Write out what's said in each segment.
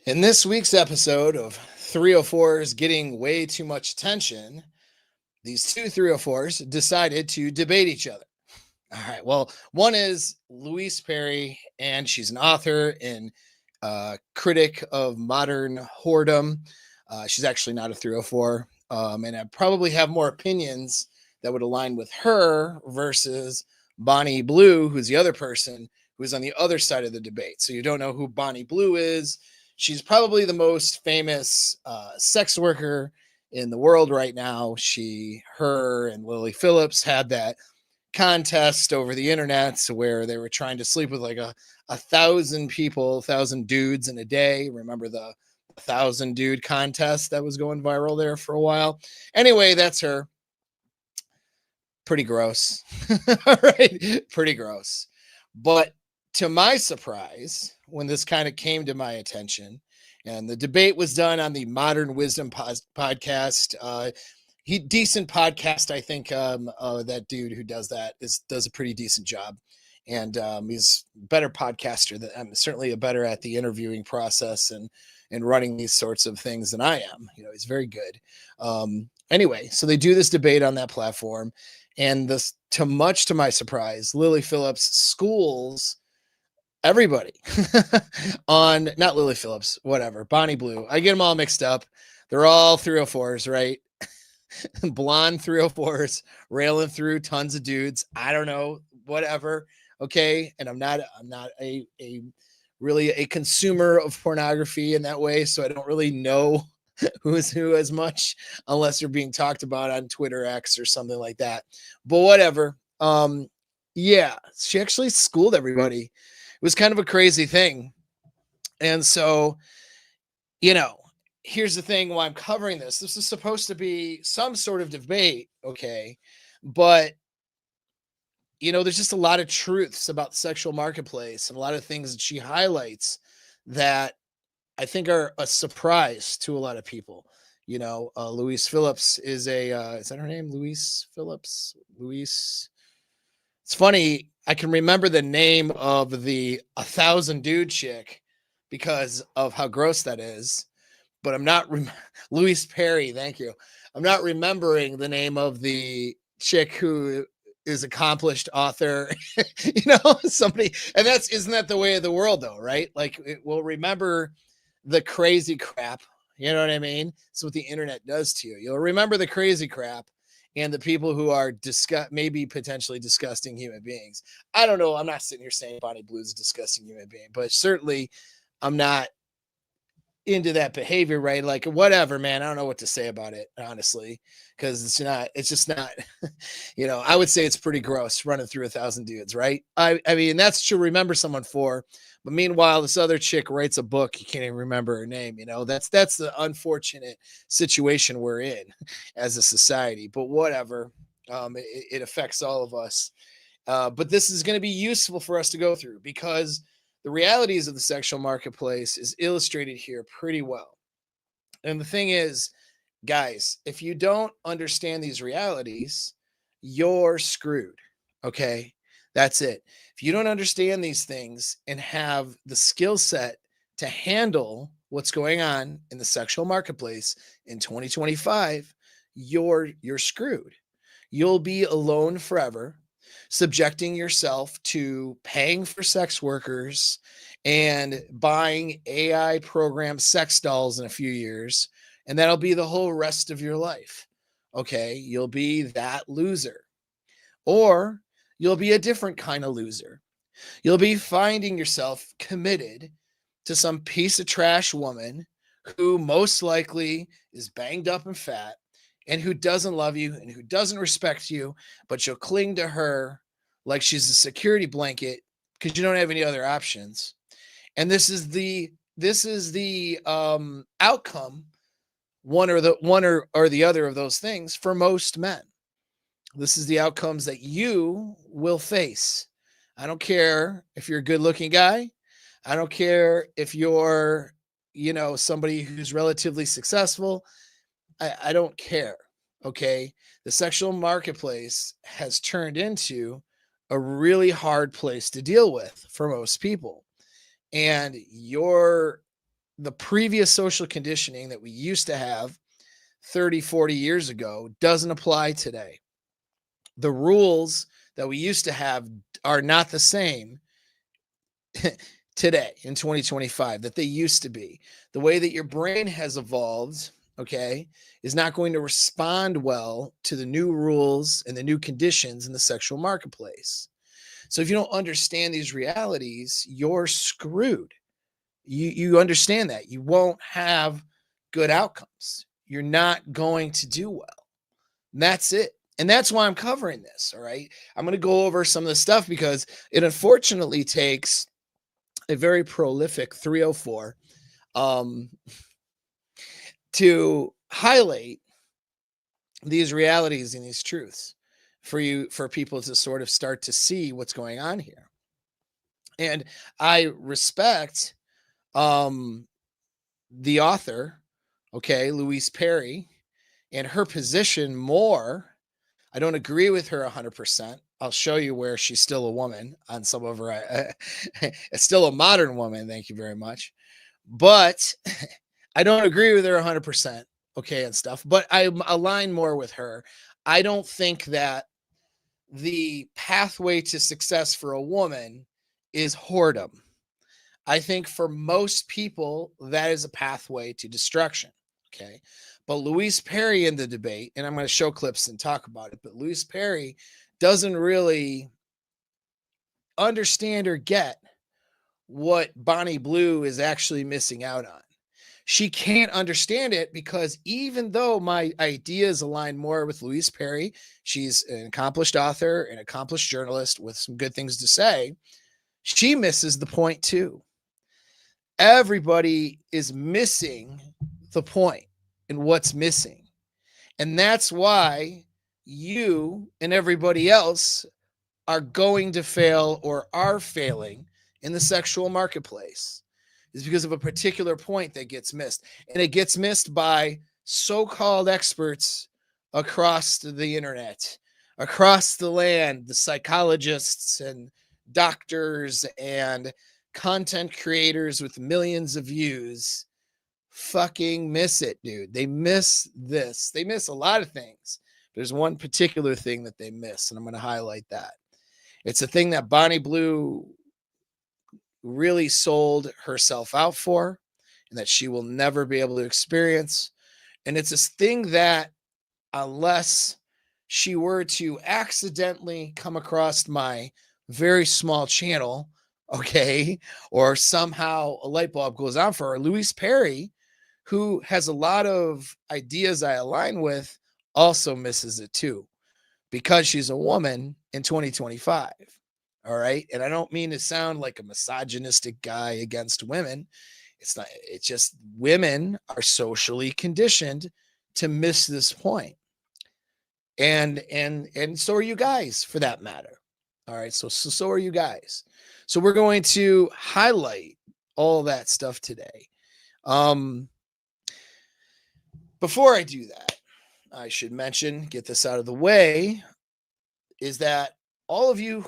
In this week's episode of 304s getting way too much attention, these two 304s decided to debate each other. All right. Well, one is Louise Perry, and she's an author and critic of modern whoredom. She's actually not a 304, and I probably have more opinions that would align with her versus Bonnie Blue, who's the other person who's on the other side of the debate. So you don't know who Bonnie Blue is. She's probably the most famous sex worker in the world right now. Her and Lily Phillips had that contest over the internet where they were trying to sleep with like a 1,000 dudes in a day. Remember the 1,000 dude contest that was going viral there for a while? Anyway, that's her. Pretty gross. All right. Pretty gross. But to my surprise, when this kind of came to my attention, and the debate was done on the Modern Wisdom podcast, decent podcast. I think that dude who does that does a pretty decent job, and he's a better podcaster than I'm. Certainly a better at the interviewing process and running these sorts of things than I am. He's very good. Anyway, so they do this debate on that platform, and much to my surprise, Lily Phillips schools everybody on, not Lily Phillips, whatever, Bonnie Blue. I get them all mixed up. They're all 304s, right? Blonde 304s railing through tons of dudes. I don't know, whatever. Okay. And I'm not a really a consumer of pornography in that way. So I don't really know who is who as much unless they're being talked about on Twitter X or something like that. But whatever. Yeah, she actually schooled everybody. It was kind of a crazy thing. And so, here's the thing why I'm covering this. This is supposed to be some sort of debate, okay? But, there's just a lot of truths about the sexual marketplace and a lot of things that she highlights that I think are a surprise to a lot of people. Louise Phillips is is that her name? Louise Phillips? Louise. It's funny. I can remember the name of the 1,000 dude chick because of how gross that is. But I'm not Louise Perry. Thank you. I'm not remembering the name of the chick who is accomplished author, somebody, and isn't that the way of the world though, right? Like we'll remember the crazy crap. You know what I mean? It's what the internet does to you. You'll remember the crazy crap and the people who are maybe potentially disgusting human beings. I don't know. I'm not sitting here saying Bonnie Blue is a disgusting human being, but certainly I'm not into that behavior, right? Like whatever, man. I don't know what to say about it, honestly, because it's just not, I would say it's pretty gross running through 1,000 dudes, right? I mean, that's to remember someone for, but meanwhile, this other chick writes a book. You can't even remember her name. That's the unfortunate situation we're in as a society, but whatever. It affects all of us. But this is going to be useful for us to go through because the realities of the sexual marketplace is illustrated here pretty well. And the thing is, guys, if you don't understand these realities, you're screwed. Okay. That's it. If you don't understand these things and have the skill set to handle what's going on in the sexual marketplace in 2025, you're screwed. You'll be alone forever, subjecting yourself to paying for sex workers and buying AI programmed sex dolls in a few years. And that'll be the whole rest of your life. Okay. You'll be that loser. Or you'll be a different kind of loser. You'll be finding yourself committed to some piece of trash woman who most likely is banged up and fat and who doesn't love you and who doesn't respect you, but you'll cling to her like she's a security blanket because you don't have any other options. And this is the outcome, one or the other of those things for most men. This is the outcomes that you will face. I don't care if you're a good-looking guy. I don't care if you're, somebody who's relatively successful. I don't care. Okay. The sexual marketplace has turned into a really hard place to deal with for most people. And you're the previous social conditioning that we used to have 30, 40 years ago doesn't apply today. The rules that we used to have are not the same today in 2025 that they used to be. The way that your brain has evolved, okay, is not going to respond well to the new rules and the new conditions in the sexual marketplace. So if you don't understand these realities, you're screwed. You understand that. You won't have good outcomes. You're not going to do well. And that's it. And that's why I'm covering this. All right. I'm going to go over some of the stuff because it unfortunately takes a very prolific 304 to highlight these realities and these truths for people to sort of start to see what's going on here. And I respect the author, okay, Louise Perry, and her position more. I don't agree with her 100%. I'll show you where she's still a woman on some of her, still a modern woman. Thank you very much. But I don't agree with her 100%. Okay, and stuff, but I align more with her. I don't think that the pathway to success for a woman is whoredom. I think for most people, that is a pathway to destruction. Okay. But Louise Perry in the debate, and I'm going to show clips and talk about it, but Louise Perry doesn't really understand or get what Bonnie Blue is actually missing out on. She can't understand it because even though my ideas align more with Louise Perry, she's an accomplished author, an accomplished journalist with some good things to say, she misses the point too. Everybody is missing the point and what's missing. And that's why you and everybody else are going to fail or are failing in the sexual marketplace is because of a particular point that gets missed. And it gets missed by so-called experts across the internet, across the land, the psychologists and doctors and content creators with millions of views fucking miss it, dude. They miss this. They miss a lot of things. There's one particular thing that they miss, and I'm going to highlight that. It's a thing that Bonnie Blue really sold herself out for and that she will never be able to experience. And it's this thing that unless she were to accidentally come across my very small channel, okay, or somehow a light bulb goes on for her, Louise Perry, who has a lot of ideas I align with, also misses it too, because she's a woman in 2025. All right. And I don't mean to sound like a misogynistic guy against women. It's not, it's just women are socially conditioned to miss this point. And so are you guys for that matter. All right. So are you guys. So we're going to highlight all that stuff today. Before I do that, I should mention, get this out of the way, is that all of you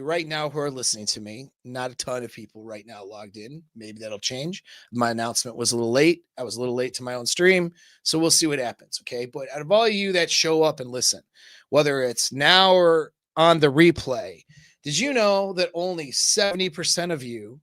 right now who are listening to me, not a ton of people right now logged in. Maybe that'll change. My announcement was a little late. I was a little late to my own stream. So we'll see what happens. Okay. But out of all of you that show up and listen, whether it's now or on the replay, did you know that only 70% of you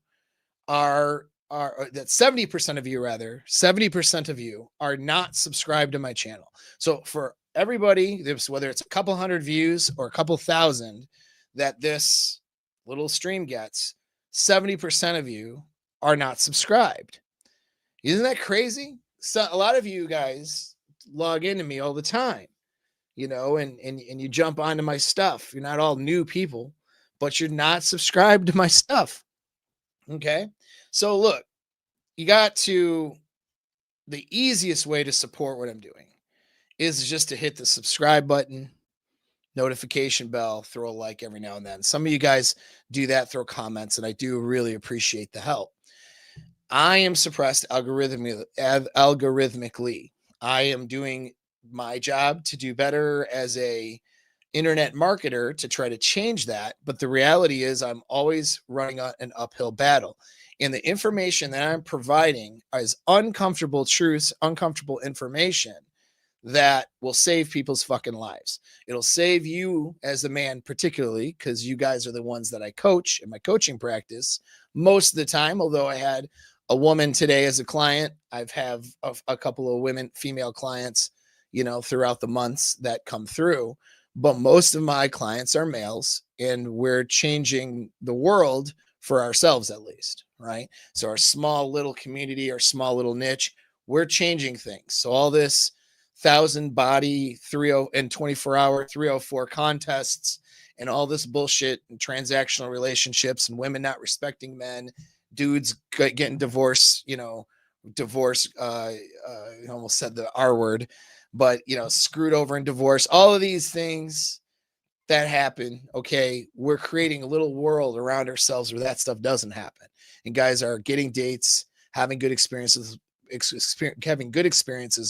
that 70% of you, 70% of you are not subscribed to my channel. So for everybody, whether it's a couple hundred views or a couple thousand that this little stream gets, 70% of you are not subscribed. Isn't that crazy? So a lot of you guys log into me all the time, you know, and you jump onto my stuff. You're not all new people, but you're not subscribed to my stuff. Okay. So look, the easiest way to support what I'm doing is just to hit the subscribe button, notification bell, throw a like every now and then. Some of you guys do that, throw comments, and I do really appreciate the help. I am suppressed algorithmically. I am doing my job to do better as a internet marketer to try to change that. But the reality is I'm always running an uphill battle. And the information that I'm providing is uncomfortable truths, uncomfortable information that will save people's fucking lives. It'll save you as a man, particularly because you guys are the ones that I coach in my coaching practice most of the time. Although I had a woman today as a client, I've have a couple of women, female clients, throughout the months that come through. But most of my clients are males, and we're changing the world for ourselves, at least, right? So our small little community, our small little niche, we're changing things. So all this 1,000 body 30 and 24-hour 304 contests and all this bullshit and transactional relationships and women not respecting men, dudes getting divorced, divorce, I almost said the R word, but screwed over in divorce, all of these things that happen. Okay, we're creating a little world around ourselves where that stuff doesn't happen, and guys are getting dates, having good experiences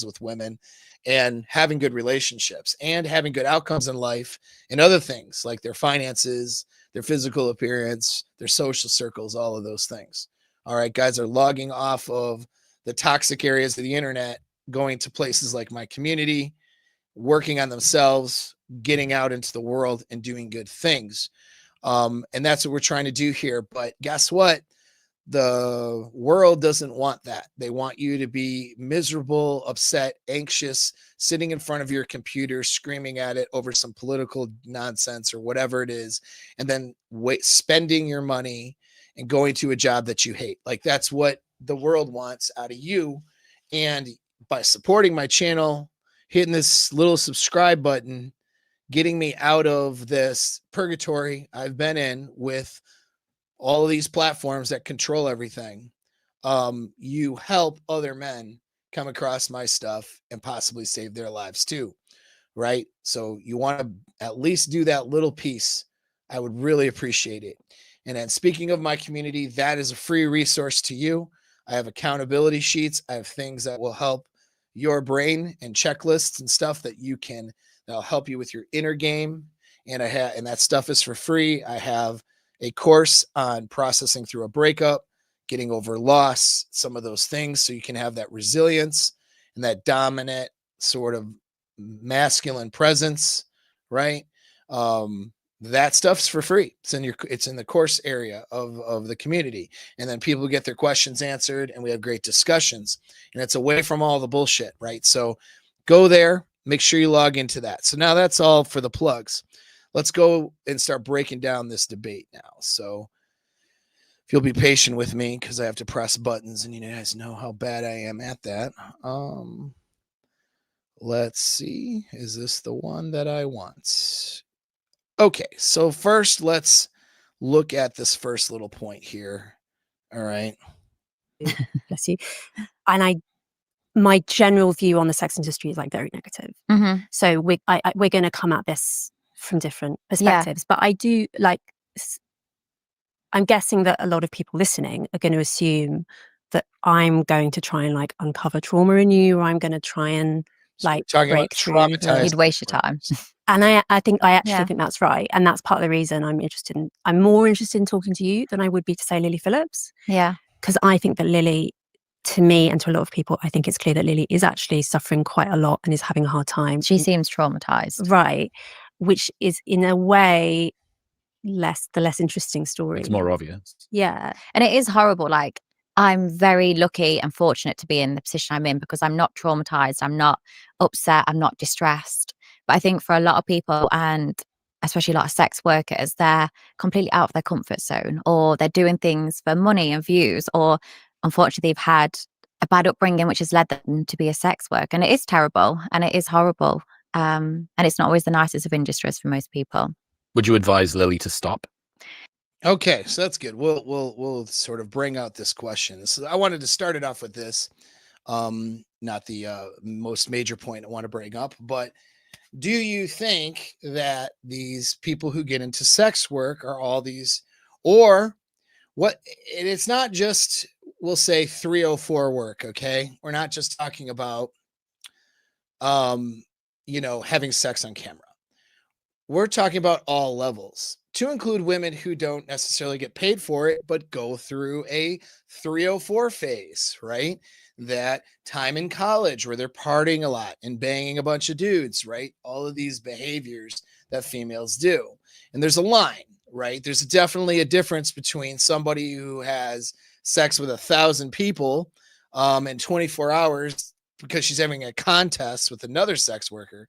with women, and having good relationships and having good outcomes in life and other things like their finances, their physical appearance, their social circles, all of those things. All right, guys are logging off of the toxic areas of the internet, going to places like my community, working on themselves, getting out into the world and doing good things. And that's what we're trying to do here. But guess what? The world doesn't want that. They want you to be miserable, upset, anxious, sitting in front of your computer, screaming at it over some political nonsense or whatever it is, and then spending your money and going to a job that you hate. Like, that's what the world wants out of you. And by supporting my channel, hitting this little subscribe button, getting me out of this purgatory I've been in with all of these platforms that control everything, you help other men come across my stuff and possibly save their lives too, right? So you want to at least do that little piece. I would really appreciate it. And then, speaking of my community, that is a free resource to you. I have accountability sheets. I have things that will help your brain and checklists and stuff that'll help you with your inner game. And and that stuff is for free. I have a course on processing through a breakup, getting over loss, some of those things, so you can have that resilience and that dominant sort of masculine presence, right? That stuff's for free. It's in the course area of the community. And then people get their questions answered and we have great discussions, and it's away from all the bullshit, right? So go there, make sure you log into that. So now that's all for the plugs. Let's go and start breaking down this debate now. So if you'll be patient with me, because I have to press buttons and you guys know how bad I am at that. Let's see. Is this the one that I want? Okay, so first let's look at this first little point here. All right. Bless you. And my general view on the sex industry is like very negative. Mm-hmm. So we're going to come at this from different perspectives. But I do I'm guessing that a lot of people listening are going to assume that I'm going to try and like uncover trauma in you, or I'm going to try and like break through. Traumatized. You'd waste your time. And I actually think that's right. And that's part of the reason I'm more interested in talking to you than I would be to say Lily Phillips. Yeah. Because I think that Lily, to me and to a lot of people, I think it's clear that Lily is actually suffering quite a lot and is having a hard time. She seems traumatized. Right. Which is in a way the less interesting story. It's more obvious. Yeah. And it is horrible. Like, I'm very lucky and fortunate to be in the position I'm in because I'm not traumatized. I'm not upset. I'm not distressed. But I think for a lot of people, and especially a lot of sex workers, they're completely out of their comfort zone, or they're doing things for money and views, or unfortunately they've had a bad upbringing which has led them to be a sex worker. And it is terrible and it is horrible. And it's not always the nicest of industries for most people. Would you advise Lily to stop? Okay, so that's good. We'll sort of bring out this question. So I wanted to start it off with this. Not the most major point I want to bring up, but do you think that these people who get into sex work are all these, or what? And it's not just, we'll say 304 work. Okay. We're not just talking about, having sex on camera. We're talking about all levels, to include women who don't necessarily get paid for it, but go through a 304 phase, right? That time in college where they're partying a lot and banging a bunch of dudes, right? All of these behaviors that females do. And there's a line, right? There's definitely a difference between somebody who has sex with 1,000 people in 24 hours because she's having a contest with another sex worker.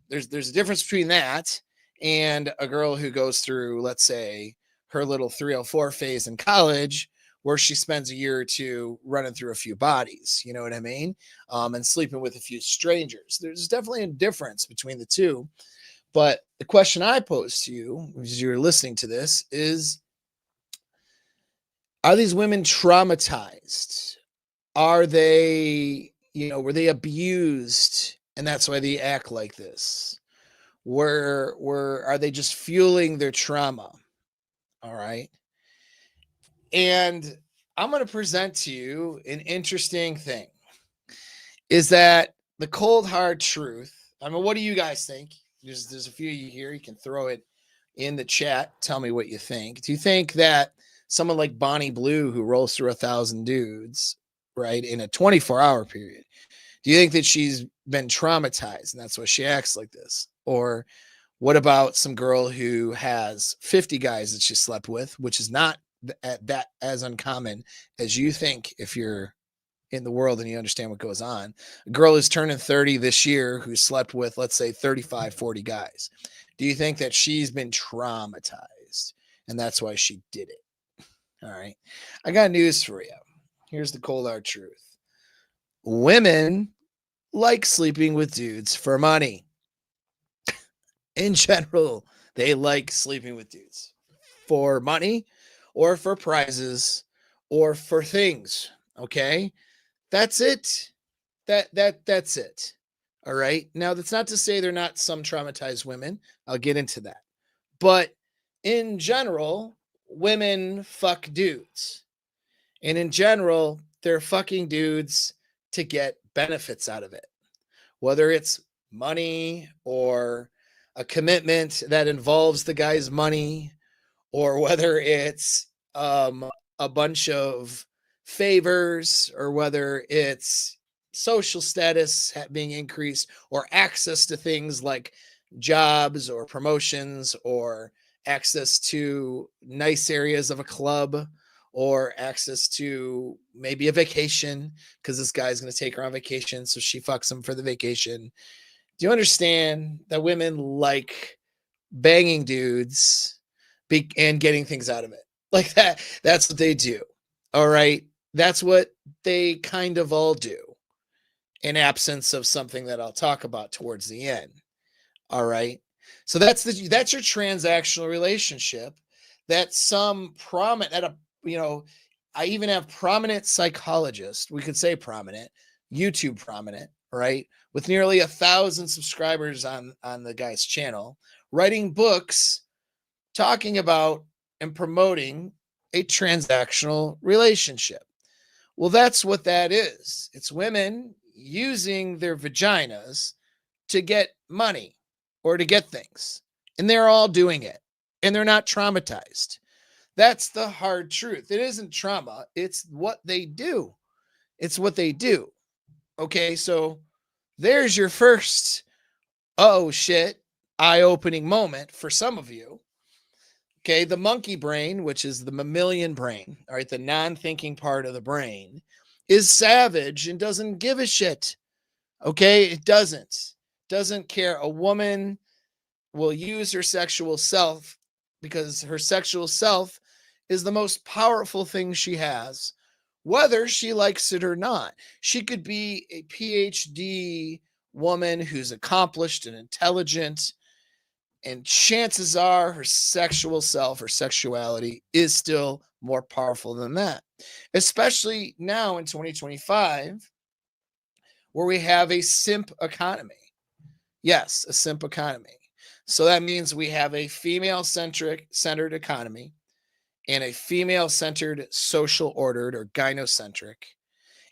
There's a difference between that and a girl who goes through, let's say, her little 304 phase in college, where she spends a year or two running through a few bodies, you know what I mean? And sleeping with a few strangers. There's definitely a difference between the two. But the question I pose to you, as you're listening to this, is, are these women traumatized? Are they, were they abused? And that's why they act like this. Are they just fueling their trauma? All right. And I'm going to present to you an interesting thing, is that the cold hard truth. I mean, what do you guys think? There's a few of you here. You can throw it in the chat. Tell me what you think. Do you think that someone like Bonnie Blue, who rolls through 1,000 dudes, right, in a 24-hour period, do you think that she's been traumatized and that's why she acts like this? Or what about some girl who has 50 guys that she slept with, which is not that as uncommon as you think if you're in the world and you understand what goes on? A girl who's turning 30 this year who slept with, let's say, 35, 40 guys. Do you think that she's been traumatized and that's why she did it? All right. I got news for you. Here's the cold hard truth. Women like sleeping with dudes for money. In general, they like sleeping with dudes for money or for prizes or for things. Okay. That's it. That's it. All right. Now, that's not to say they're not some traumatized women. I'll get into that. But in general, women fuck dudes. And in general, they're fucking dudes to get benefits out of it, whether it's money or a commitment that involves the guy's money, or whether it's a bunch of favors, or whether it's social status being increased, or access to things like jobs or promotions, or access to nice areas of a club, or access to maybe a vacation because this guy's going to take her on vacation, so she fucks him for the vacation. Do you understand that women like banging dudes and getting things out of it like that? That's what they do. All right. That's what they kind of all do, in absence of something that I'll talk about towards the end. All right. So that's your transactional relationship. That some prominent, I even have prominent psychologists, we could say prominent, YouTube prominent, right, with nearly 1,000 subscribers on the guy's channel, writing books talking about and promoting a transactional relationship. Well, that's what that is. It's women using their vaginas to get money or to get things. And they're all doing it. And they're not traumatized. That's the hard truth. It isn't trauma. It's what they do. It's what they do. Okay, so there's your first, oh shit, eye-opening moment for some of you. Okay, the monkey brain, which is the mammalian brain, all right, the non-thinking part of the brain, is savage and doesn't give a shit. Okay, it doesn't care. A woman will use her sexual self because her sexual self is the most powerful thing she has, whether she likes it or not. She could be a PhD woman who's accomplished and intelligent, and chances are her sexual self or sexuality is still more powerful than that, especially now in 2025, where we have a simp economy. Yes, a simp economy. So that means we have a female-centered economy and a female-centered social ordered or gynocentric.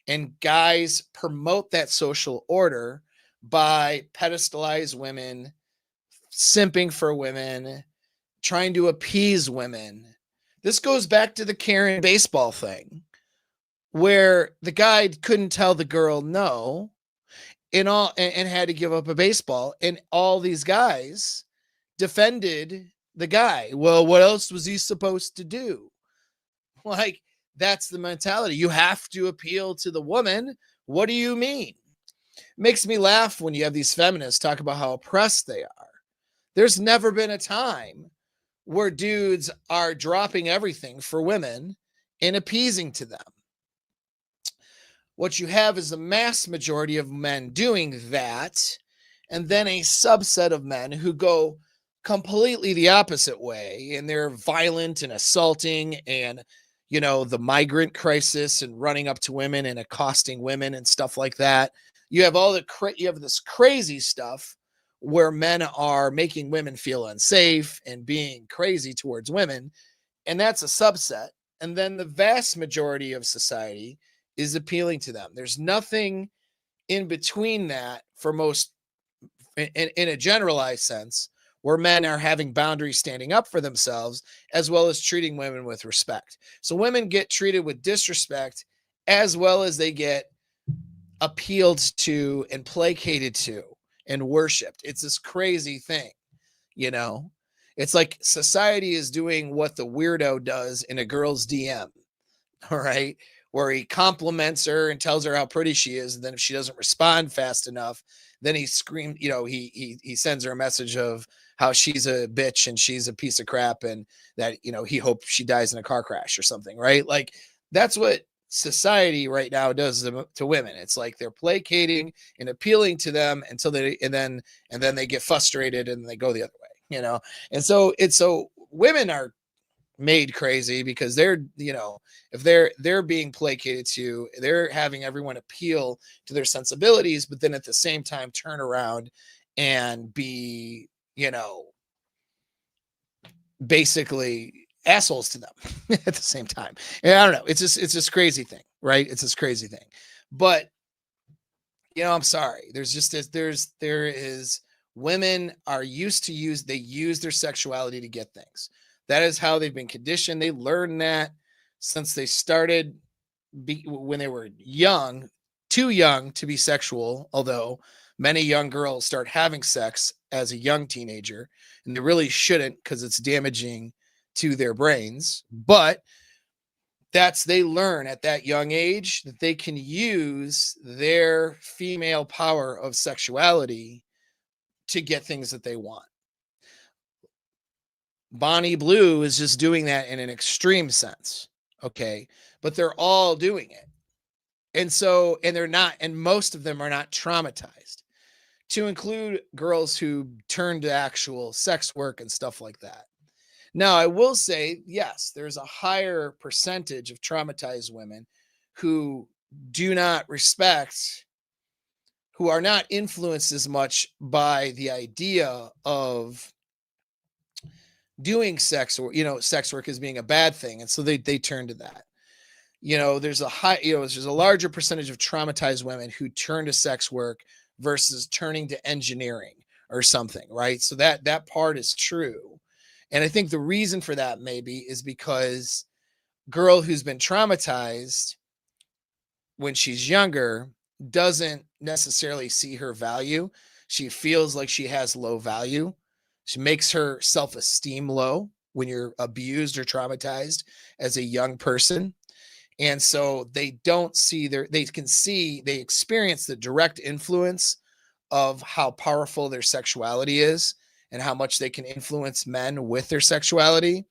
And guys promote that social order by pedestalize women simping for women, trying to appease women. This goes back to the Karen baseball thing, where the guy couldn't tell the girl no and had to give up a baseball, and all these guys defended the guy. Well, what else was he supposed to do? Like, that's the mentality. You have to appeal to the woman. What do you mean? Makes me laugh when you have these feminists talk about how oppressed they are. There's never been a time where dudes are dropping everything for women and appeasing to them. What you have is a mass majority of men doing that, and then a subset of men who go completely the opposite way, and they're violent and assaulting, and the migrant crisis and running up to women and accosting women and stuff like that. You have you have this crazy stuff where men are making women feel unsafe and being crazy towards women, and that's a subset. And then the vast majority of society is appealing to them. There's nothing in between that for most, in a generalized sense, where men are having boundaries, standing up for themselves, as well as treating women with respect. So women get treated with disrespect as well as they get appealed to and placated to and worshipped. It's this crazy thing, It's like society is doing what the weirdo does in a girl's DM, all right? Where he compliments her and tells her how pretty she is, and then if she doesn't respond fast enough, then he screams, he sends her a message of how she's a bitch and she's a piece of crap, and that he hopes she dies in a car crash or something, right? Like, that's what society right now does to women. It's like they're placating and appealing to them until and then they get frustrated and they go the other way, And so women are made crazy because they're, if they're being placated to, they're having everyone appeal to their sensibilities, but then at the same time turn around and be, basically assholes to them at the same time. And I don't know. It's this crazy thing, right? It's this crazy thing. But I'm sorry. There's just there is women are used to use their sexuality to get things. That is how they've been conditioned. They learned that since they started when they were young, too young to be sexual, although many young girls start having sex as a young teenager, and they really shouldn't because it's damaging to their brains. But they learn at that young age that they can use their female power of sexuality to get things that they want. Bonnie Blue is just doing that in an extreme sense. Okay. But they're all doing it. And they're not, and most of them are not traumatized, to include girls who turn to actual sex work and stuff like that. Now, I will say, yes, there's a higher percentage of traumatized women who do not respect, who are not influenced as much by the idea of doing sex or, sex work as being a bad thing. And so they turn to that. There's a larger percentage of traumatized women who turn to sex work versus turning to engineering or something, right? So that part is true. And I think the reason for that maybe is because girl who's been traumatized when she's younger doesn't necessarily see her value. She feels like she has low value. She makes her self-esteem low when you're abused or traumatized as a young person. And so they don't see they experience the direct influence of how powerful their sexuality is and how much they can influence men with their sexuality.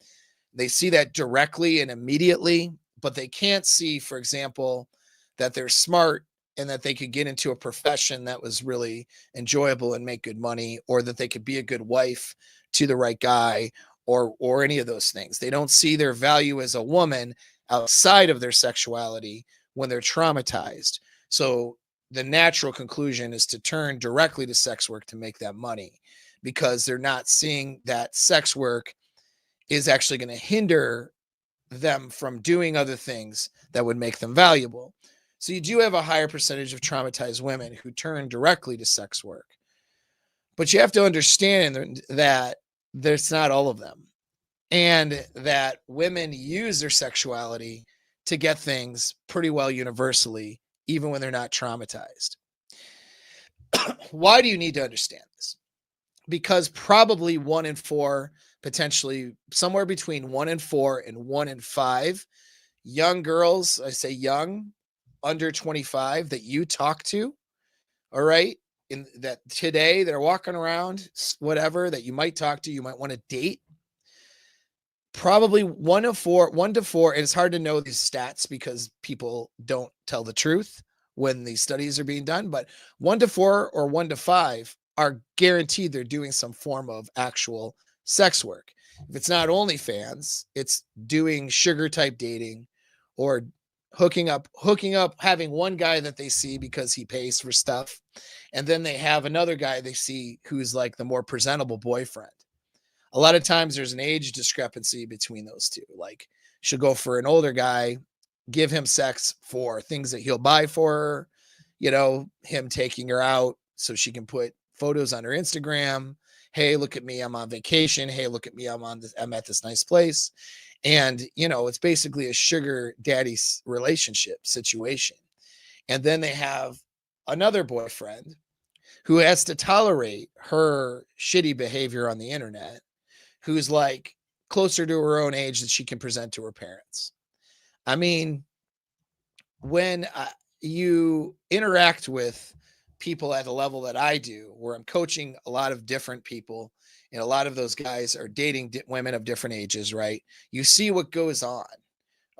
They see that directly and immediately, but they can't see, for example, that they're smart and that they could get into a profession that was really enjoyable and make good money, or that they could be a good wife to the right guy, or any of those things. They don't see their value as a woman outside of their sexuality when they're traumatized. So the natural conclusion is to turn directly to sex work to make that money, because they're not seeing that sex work is actually going to hinder them from doing other things that would make them valuable. So you do have a higher percentage of traumatized women who turn directly to sex work. But you have to understand that there's not all of them, and that women use their sexuality to get things pretty well universally, even when they're not traumatized. Why do you need to understand this? Because probably 1 in 4, potentially somewhere between 1 in 4 and 1 in 5 young girls, I say young, under 25, that you talk to, all right, in that today they're walking around, whatever, that you might talk to, you might want to date. Probably 1 to 4, and it's hard to know these stats because people don't tell the truth when these studies are being done, but 1 to 4 or 1 to 5 are guaranteed they're doing some form of actual sex work. If it's not OnlyFans, it's doing sugar type dating, or hooking up, having one guy that they see because he pays for stuff, and then they have another guy they see who's like the more presentable boyfriend. A lot of times there's an age discrepancy between those two. Like, she'll go for an older guy, give him sex for things that he'll buy for her, him taking her out so she can put photos on her Instagram. Hey, look at me, I'm on vacation. Hey, look at me, I'm at this nice place. And, it's basically a sugar daddy relationship situation. And then they have another boyfriend who has to tolerate her shitty behavior on the internet, who's like closer to her own age that she can present to her parents. I mean, when you interact with people at a level that I do, where I'm coaching a lot of different people, and a lot of those guys are dating women of different ages, right? You see what goes on.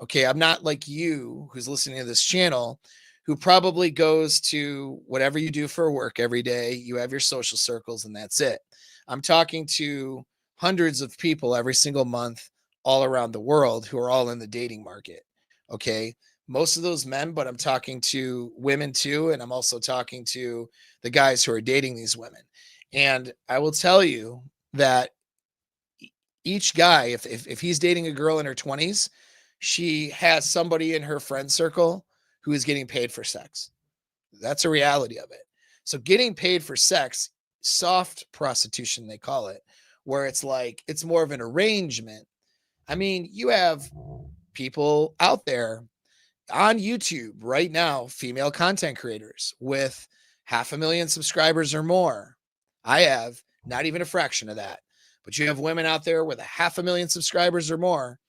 Okay, I'm not like you who's listening to this channel, who probably goes to whatever you do for work every day. You have your social circles and that's it. I'm talking to hundreds of people every single month all around the world who are all in the dating market. Okay. Most of those men, but I'm talking to women too. And I'm also talking to the guys who are dating these women. And I will tell you that each guy, if he's dating a girl in her 20s, she has somebody in her friend circle who is getting paid for sex. That's a reality of it. So getting paid for sex, soft prostitution, they call it, where it's like, it's more of an arrangement. I mean, you have people out there on YouTube right now, female content creators with 500,000 subscribers or more. I have not even a fraction of that, but you have women out there with 500,000 subscribers or more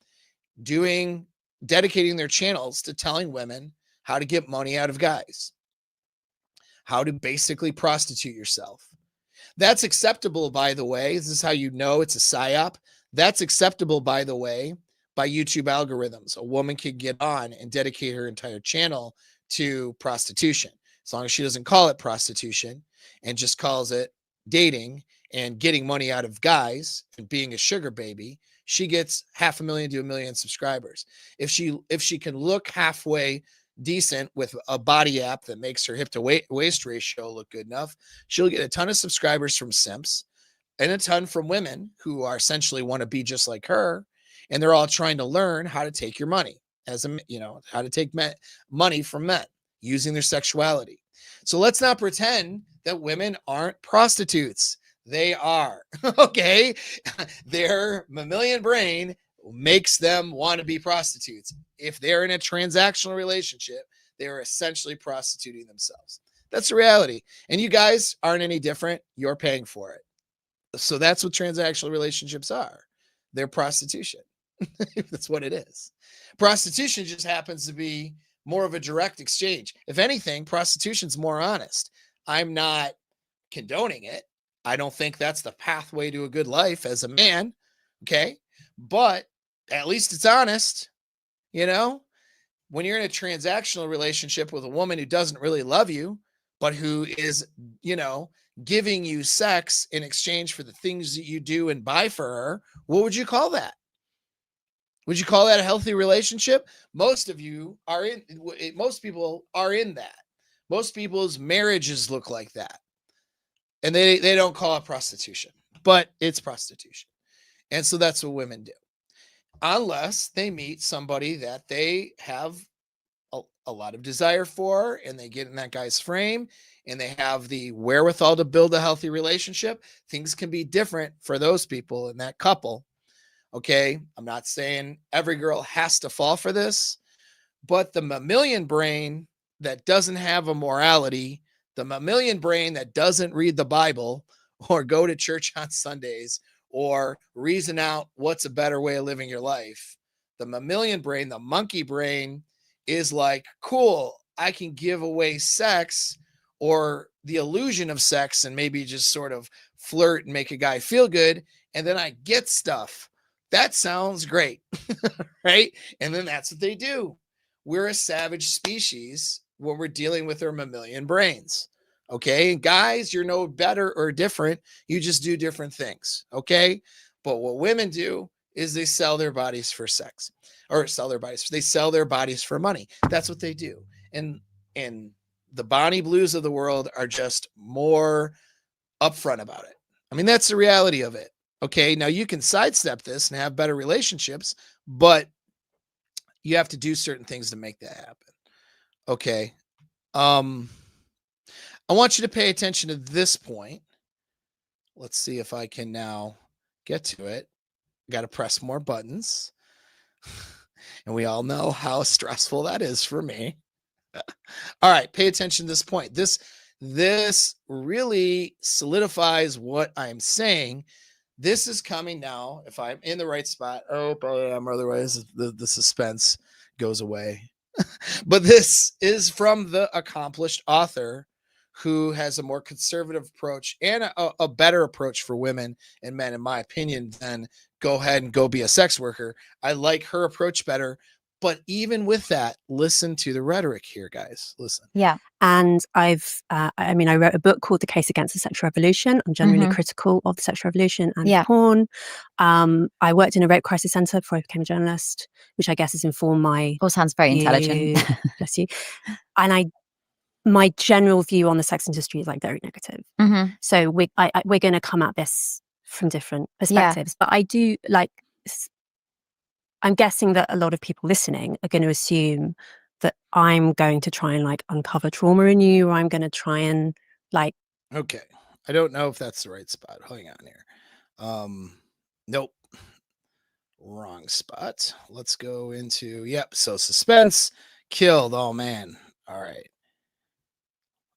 dedicating their channels to telling women how to get money out of guys, how to basically prostitute yourself. That's acceptable, by the way. This is how you know it's a psyop. That's acceptable, by the way, by YouTube algorithms. A woman can get on and dedicate her entire channel to prostitution, as long as she doesn't call it prostitution and just calls it dating and getting money out of guys and being a sugar baby. She gets 500,000 to 1 million subscribers. If she can look halfway decent with a body app that makes her hip to waist ratio look good enough, she'll get a ton of subscribers from simps and a ton from women who are essentially want to be just like her. And they're all trying to learn how to take your money how to take money from men using their sexuality. So let's not pretend that women aren't prostitutes. They are. Okay. Their mammalian brain makes them want to be prostitutes. If they're in a transactional relationship, they're essentially prostituting themselves. That's the reality. And you guys aren't any different. You're paying for it. So that's what transactional relationships are. They're prostitution. That's what it is. Prostitution just happens to be more of a direct exchange. If anything, prostitution's more honest. I'm not condoning it. I don't think that's the pathway to a good life as a man. Okay. But at least it's honest. When you're in a transactional relationship with a woman who doesn't really love you, but who is, giving you sex in exchange for the things that you do and buy for her, what would you call that? Would you call that a healthy relationship? Most people are in that. Most people's marriages look like that. And they don't call it prostitution, but it's prostitution. And so that's what women do. Unless they meet somebody that they have a lot of desire for, and they get in that guy's frame, and they have the wherewithal to build a healthy relationship, things can be different for those people in that couple. Okay. I'm not saying every girl has to fall for this, but the mammalian brain that doesn't have a morality, the mammalian brain that doesn't read the Bible or go to church on Sundays or reason out what's a better way of living your life, the mammalian brain, the monkey brain, is like, cool, I can give away sex or the illusion of sex and maybe just sort of flirt and make a guy feel good, and then I get stuff. That sounds great. Right? And then that's what they do. We're a savage species when we're dealing with our mammalian brains. Okay. And guys, you're no better or different. You just do different things. Okay. But what women do is they sell their bodies for sex, or sell their bodies. They sell their bodies for money. That's what they do. And the Bonnie Blues of the world are just more upfront about it. I mean, that's the reality of it. Okay. Now you can sidestep this and have better relationships, but you have to do certain things to make that happen. Okay. I want you to pay attention to this point. Let's see if I can now get to it. Got to press more buttons. And we all know how stressful that is for me. All right, pay attention to this point. This really solidifies what I'm saying. This is coming now. If I'm in the right spot, oh, I am. Otherwise, the suspense goes away. But this is from the accomplished author who has a more conservative approach and a better approach for women and men, in my opinion, than go ahead and go be a sex worker. I like her approach better. But even with that, listen to the rhetoric here, guys. Listen. Yeah. And I wrote a book called The Case Against the Sexual Revolution. I'm generally critical of the sexual revolution and porn. I worked in a rape crisis center before I became a journalist, which I guess has informed my... All sounds very intelligent. Bless you. And my general view on the sex industry is like very negative. So we're going to come at this from different perspectives. But I do like... I'm guessing that a lot of people listening are going to assume that I'm going to try and like uncover trauma in you, or I'm going to try and like... Okay. I don't know if that's the right spot. Hang on here. Nope. Wrong spot. Let's go into, so suspense, killed. Oh man. All right.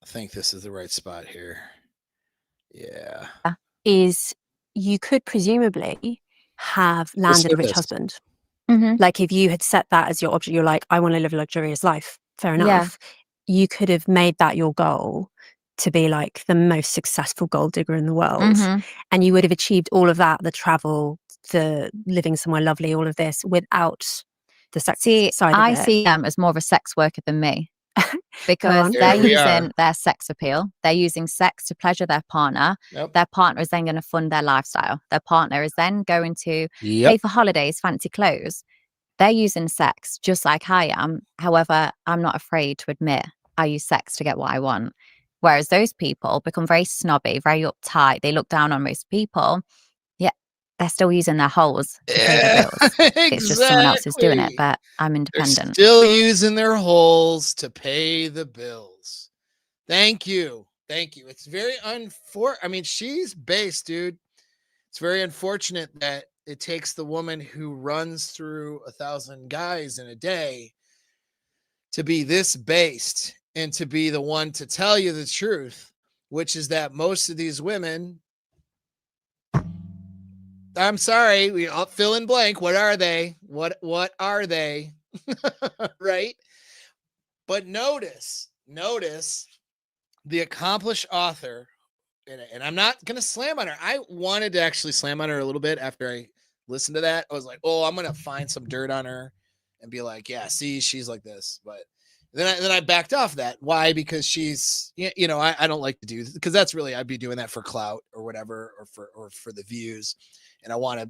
I think this is the right spot here. Yeah. Is you could presumably have landed a rich husband. Like if you had set that as your object, you're like, I want to live a luxurious life. Fair enough. You could have made that your goal to be like the most successful gold digger in the world. And you would have achieved all of that, the travel, the living somewhere lovely, all of this without the sex side of it. I see them as more of a sex worker than me. Because they're using their sex appeal. They're using sex to pleasure their partner. Their partner is then going to fund their lifestyle. Their partner is then going to pay for holidays, fancy clothes. They're using sex just like I am. However, I'm not afraid to admit I use sex to get what I want. Whereas those people become very snobby, very uptight. They look down on most people. They're still using their holes to pay their bills. Exactly. It's just someone else is doing it, but I'm independent. They're still using their holes to pay the bills. Thank you. It's very I mean, she's based, dude. It's very unfortunate that it takes the woman who runs through 1,000 guys in a day to be this based and to be the one to tell you the truth, which is that most of these women, I'm sorry, we all fill in blank. What are they? What are they? Right? But notice the accomplished author, and I'm not going to slam on her. I wanted to actually slam on her a little bit after I listened to that. I was like, oh, I'm going to find some dirt on her and be like, yeah, see, she's like this. But then I backed off that. Why? Because she's, I don't like to do, because that's really, I'd be doing that for clout or whatever, or for the views. And I want to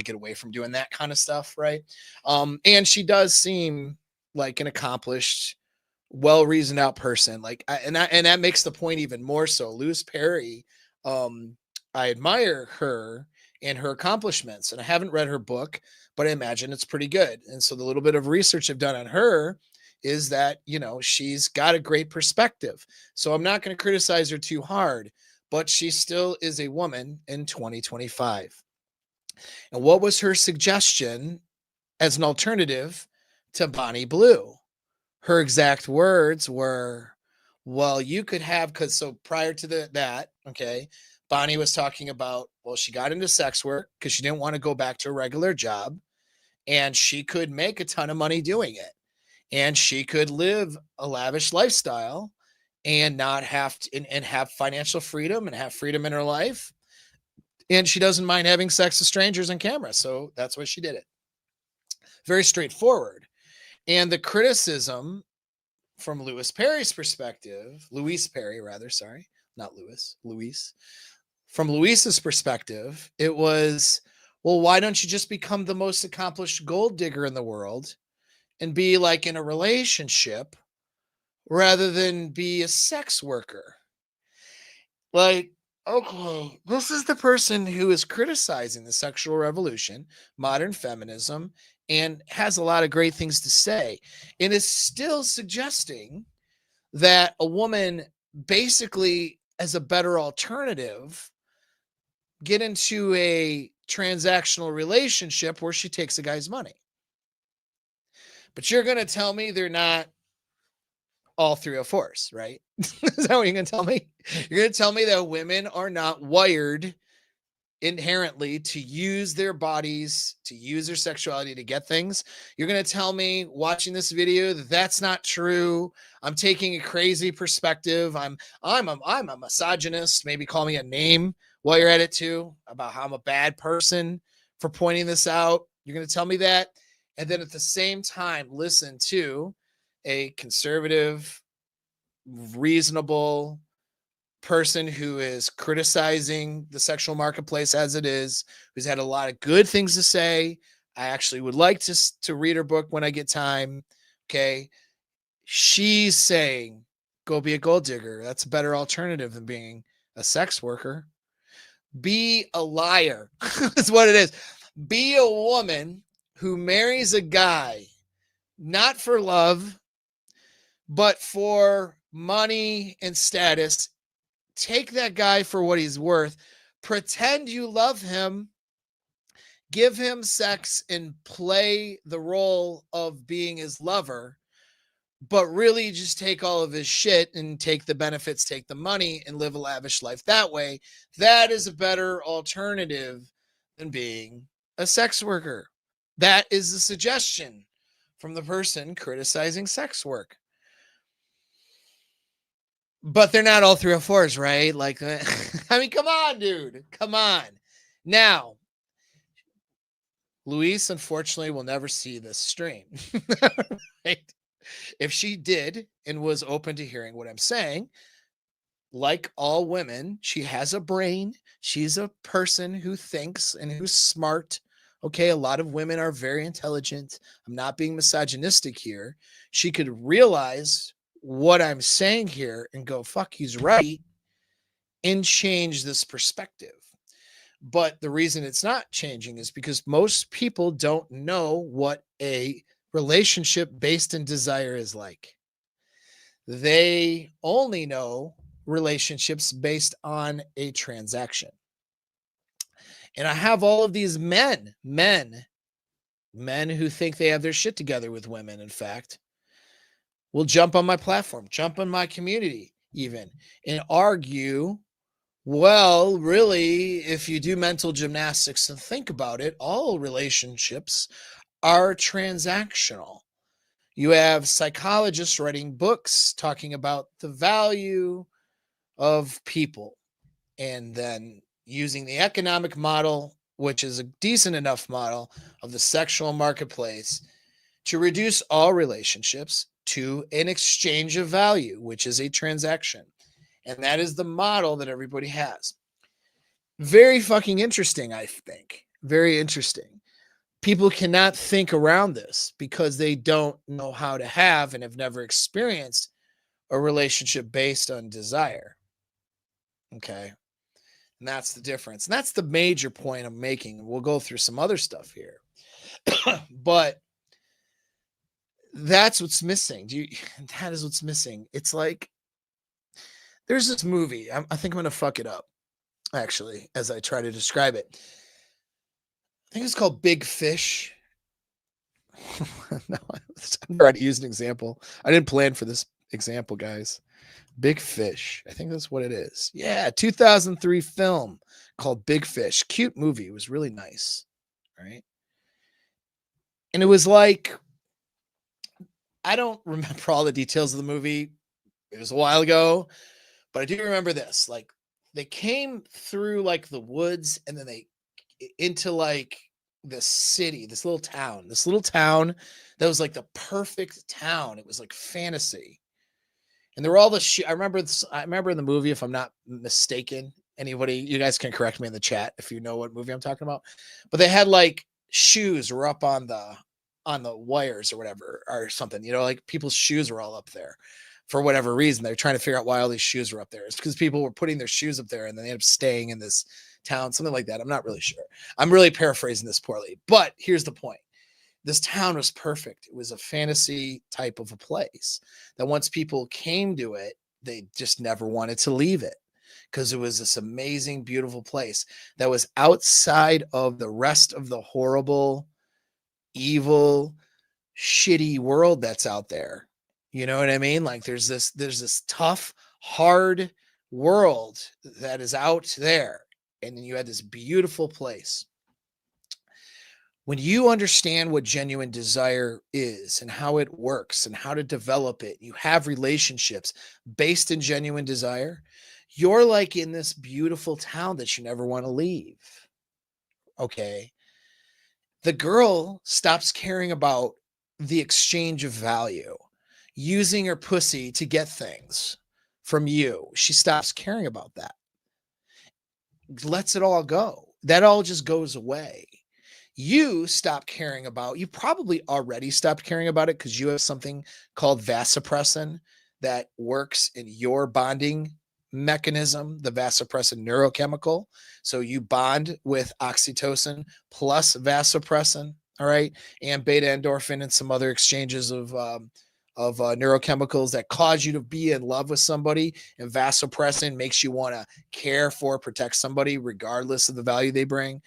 get away from doing that kind of stuff. Right. And she does seem like an accomplished, well-reasoned out person. Like, and that makes the point even more so. Louise Perry, I admire her and her accomplishments, and I haven't read her book, but I imagine it's pretty good. And so the little bit of research I've done on her is that, you know, she's got a great perspective. So I'm not going to criticize her too hard, but she still is a woman in 2025. And what was her suggestion as an alternative to Bonnie Blue? Her exact words were, well, you could have, because so prior to that, okay, Bonnie was talking about, well, she got into sex work because she didn't want to go back to a regular job, and she could make a ton of money doing it, and she could live a lavish lifestyle and not have to, and have financial freedom and have freedom in her life. And she doesn't mind having sex with strangers on camera. So that's why she did it. Very straightforward. And the criticism from Louise Perry's perspective, Louise Perry, rather, sorry, not Louise, Louise. From Louise's perspective, it was, well, why don't you just become the most accomplished gold digger in the world and be like in a relationship rather than be a sex worker? Like, okay, this is the person who is criticizing the sexual revolution, modern feminism, and has a lot of great things to say, and is still suggesting that a woman basically as a better alternative get into a transactional relationship where she takes a guy's money. But you're going to tell me they're not all 304s, right? Is that what you're going to tell me? You're going to tell me that women are not wired inherently to use their bodies, to use their sexuality to get things. You're going to tell me watching this video that that's not true. I'm taking a crazy perspective. I'm a misogynist. Maybe call me a name while you're at it too, about how I'm a bad person for pointing this out. You're going to tell me that, and then at the same time listen to a conservative, reasonable person who is criticizing the sexual marketplace as it is, who's had a lot of good things to say. I actually would like to read her book when I get time. Okay. She's saying, go be a gold digger. That's a better alternative than being a sex worker. Be a liar. That's what it is. Be a woman who marries a guy, not for love, but for money and status. Take that guy for what he's worth. Pretend you love him. Give him sex and play the role of being his lover, but really just take all of his shit and take the benefits, take the money, and live a lavish life that way. That is a better alternative than being a sex worker. That is the suggestion from the person criticizing sex work. But they're not all 304s, right? Like, I mean, come on, dude. Come on. Now, Louise, unfortunately, will never see this stream. Right? If she did and was open to hearing what I'm saying, like all women, she has a brain. She's a person who thinks and who's smart. Okay, a lot of women are very intelligent. I'm not being misogynistic here. She could realize what I'm saying here and go, fuck, he's right, and change this perspective. But the reason it's not changing is because most people don't know what a relationship based in desire is like. They only know relationships based on a transaction. And I have all of these men who think they have their shit together with women, in fact, will jump on my platform, jump on my community even, and argue, well, really, if you do mental gymnastics and think about it, all relationships are transactional. You have psychologists writing books talking about the value of people, and then using the economic model, which is a decent enough model of the sexual marketplace, to reduce all relationships to an exchange of value, which is a transaction. And that is the model that everybody has. Very fucking interesting, I think. Very interesting. People cannot think around this because they don't know how to have and have never experienced a relationship based on desire. Okay. And that's the difference. And that's the major point I'm making. We'll go through some other stuff here. But That's what's missing. That is what's missing. It's like, there's this movie. I think I'm going to fuck it up, actually, as I try to describe it. I think it's called Big Fish. No, I'm trying to use an example. I didn't plan for this example, guys. Big Fish. I think that's what it is. Yeah, 2003 film called Big Fish. Cute movie. It was really nice, right? And it was like, I don't remember all the details of the movie. It was a while ago, but I do remember this. Like, they came through like the woods and then they into like the city, this little town that was like the perfect town. It was like fantasy. And there were all the I remember in the movie, if I'm not mistaken, anybody, you guys can correct me in the chat if you know what movie I'm talking about. But they had like shoes were up on the wires or whatever or something, like people's shoes were all up there for whatever reason. They're trying to figure out why all these shoes were up there. It's because people were putting their shoes up there and then they ended up staying in this town, something like that. I'm not really sure. I'm really paraphrasing this poorly, but here's the point. This town was perfect. It was a fantasy type of a place that once people came to it, they just never wanted to leave it because it was this amazing, beautiful place that was outside of the rest of the horrible, evil, shitty world that's out there. You know what I mean? Like there's this tough, hard world that is out there. And then you had this beautiful place. When you understand what genuine desire is and how it works and how to develop it, you have relationships based in genuine desire, you're like in this beautiful town that you never want to leave. Okay. The girl stops caring about the exchange of value, using her pussy to get things from you. She stops caring about that. Lets it all go. That all just goes away. You probably already stopped caring about it because you have something called vasopressin that works in your bonding mechanism, the vasopressin neurochemical. So you bond with oxytocin plus vasopressin, all right, and beta endorphin and some other exchanges of neurochemicals that cause you to be in love with somebody. And vasopressin makes you want to care for, protect somebody regardless of the value they bring.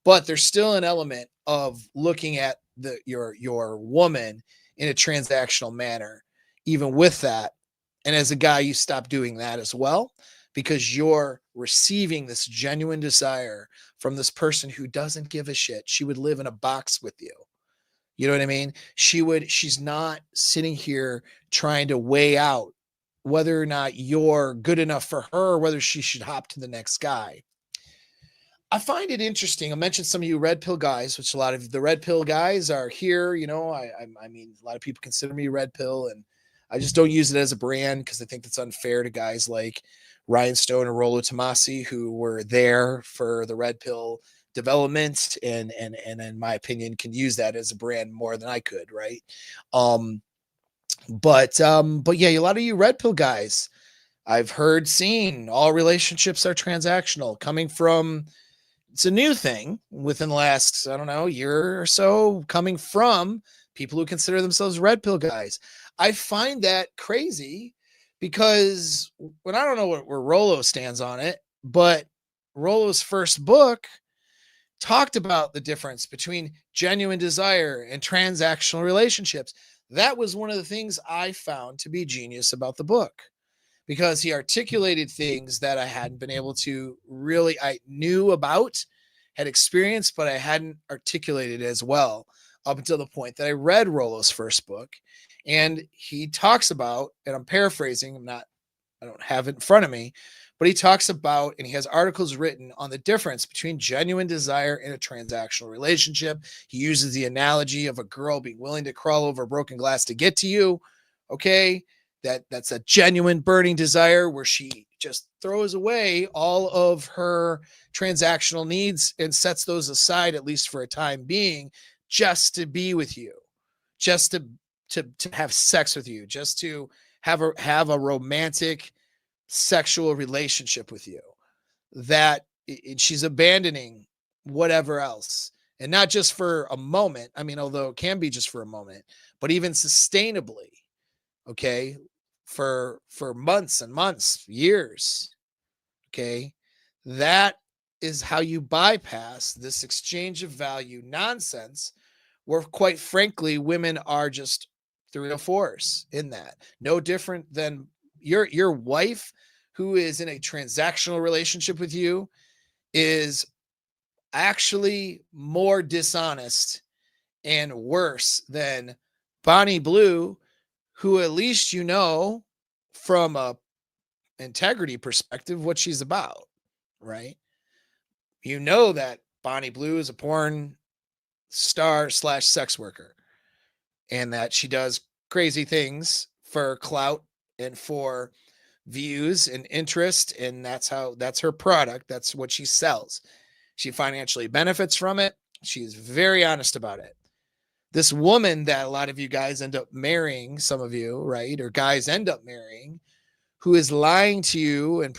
But there's still an element of looking at your woman in a transactional manner, even with that. And as a guy, you stop doing that as well because you're receiving this genuine desire from this person who doesn't give a shit. She would live in a box with you. You know what I mean? She's not sitting here trying to weigh out whether or not you're good enough for her or whether she should hop to the next guy. I find it interesting. I mentioned some of you red pill guys, which a lot of the red pill guys are here. I mean, a lot of people consider me red pill, and I just don't use it as a brand because I think that's unfair to guys like Ryan Stone and Rollo Tomasi, who were there for the red pill development and in my opinion can use that as a brand more than I could, right? But yeah, a lot of you red pill guys, I've seen all relationships are transactional, coming from, it's a new thing within the last, I don't know, year or so, coming from people who consider themselves red pill guys. I find that crazy because when I don't know where Rollo stands on it, but Rollo's first book talked about the difference between genuine desire and transactional relationships. That was one of the things I found to be genius about the book, because he articulated things that I hadn't been able to really, I knew about, had experienced, but I hadn't articulated as well up until the point that I read Rollo's first book. And he talks about, and I'm paraphrasing, I don't have it in front of me, but he talks about, and he has articles written on the difference between genuine desire and a transactional relationship. He uses the analogy of a girl being willing to crawl over broken glass to get to you. Okay. That's a genuine burning desire where she just throws away all of her transactional needs and sets those aside, at least for a time being, just to be with you, just to have sex with you, just to have a romantic sexual relationship with you, that she's abandoning whatever else and not just for a moment. I mean, although it can be just for a moment, but even sustainably, okay, for months and months, years, okay, that is how you bypass this exchange of value nonsense, where quite frankly, women are just through the force in that. No different than your wife who is in a transactional relationship with you is actually more dishonest and worse than Bonnie Blue, who at least you know from a integrity perspective what she's about, right? You know that Bonnie Blue is a porn star / sex worker, and that she does crazy things for clout and for views and interest, and that's her product. That's what she sells. She financially benefits from it. She's very honest about it. This woman that a lot of you guys end up marrying, some of you, right, or guys end up marrying, who is lying to you and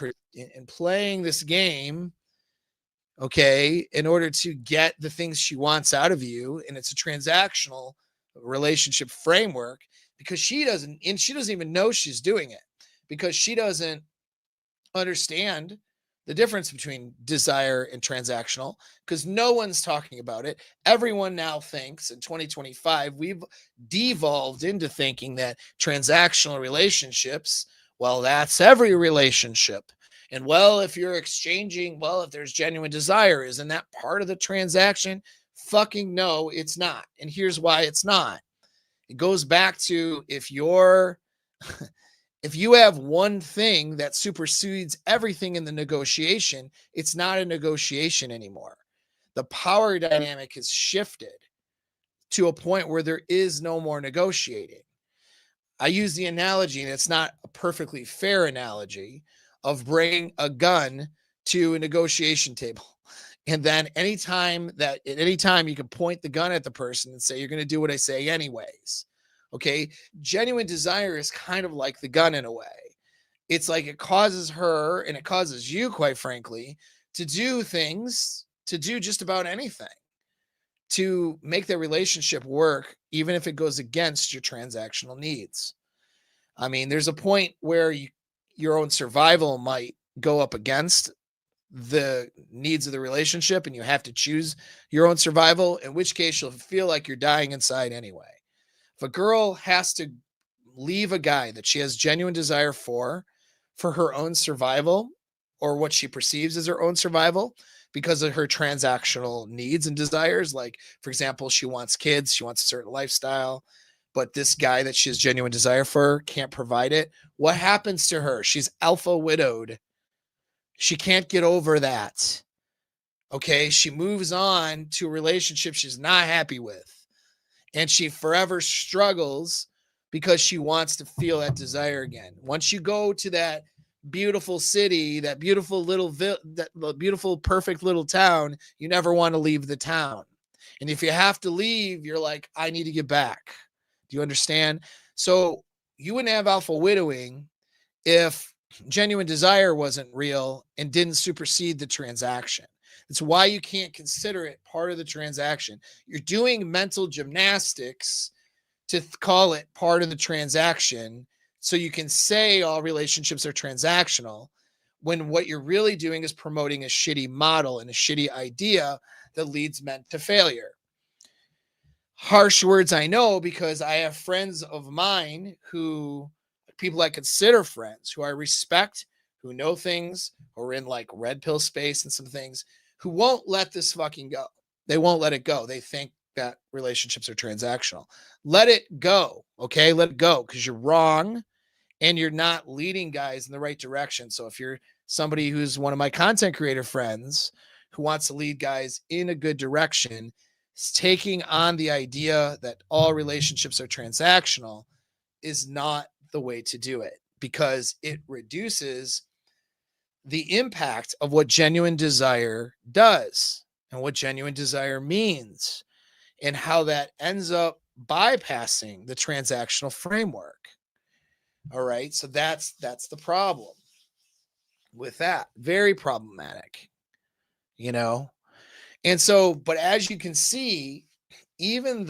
playing this game, okay, in order to get the things she wants out of you, and it's a transactional relationship framework, because she doesn't even know she's doing it, because she doesn't understand the difference between desire and transactional, because no one's talking about it. Everyone now thinks in 2025, we've devolved into thinking that transactional relationships, well, that's every relationship. And well, if you're exchanging, well, if there's genuine desire, isn't that part of the transaction? Fucking no, it's not. And here's why it's not. It goes back to if you have one thing that supersedes everything in the negotiation, it's not a negotiation anymore. The power dynamic has shifted to a point where there is no more negotiating. I use the analogy, and it's not a perfectly fair analogy, of bringing a gun to a negotiation table. And then at any time you can point the gun at the person and say, you're going to do what I say anyways. Okay. Genuine desire is kind of like the gun in a way. It's like it causes her, and it causes you, quite frankly, to do things, to do just about anything to make the relationship work, even if it goes against your transactional needs. I mean, there's a point where your own survival might go up against the needs of the relationship, and you have to choose your own survival, in which case you'll feel like you're dying inside anyway. If a girl has to leave a guy that she has genuine desire for her own survival, or what she perceives as her own survival, because of her transactional needs and desires, like, for example, she wants kids, she wants a certain lifestyle, but this guy that she has genuine desire for can't provide it, what happens to her? She's alpha widowed. She can't get over that. Okay. She moves on to a relationship she's not happy with, and she forever struggles because she wants to feel that desire again. Once you go to that beautiful city, that beautiful beautiful, perfect little town, you never want to leave the town. And if you have to leave, you're like, I need to get back. Do you understand? So you wouldn't have alpha widowing if genuine desire wasn't real and didn't supersede the transaction. It's why you can't consider it part of the transaction. You're doing mental gymnastics to call it part of the transaction, so you can say all relationships are transactional, when what you're really doing is promoting a shitty model and a shitty idea that leads men to failure. Harsh words, I know, because I have friends of mine who, people I consider friends, who I respect, who know things, who are in like red pill space and some things, who won't let this fucking go. They won't let it go. They think that relationships are transactional. Let it go. Okay. Let it go, because you're wrong and you're not leading guys in the right direction. So if you're somebody who's one of my content creator friends who wants to lead guys in a good direction, taking on the idea that all relationships are transactional is not the way to do it, because it reduces the impact of what genuine desire does and what genuine desire means, and how that ends up bypassing the transactional framework. All right. So that's the problem with that. Very problematic, you know? And so, but as you can see, even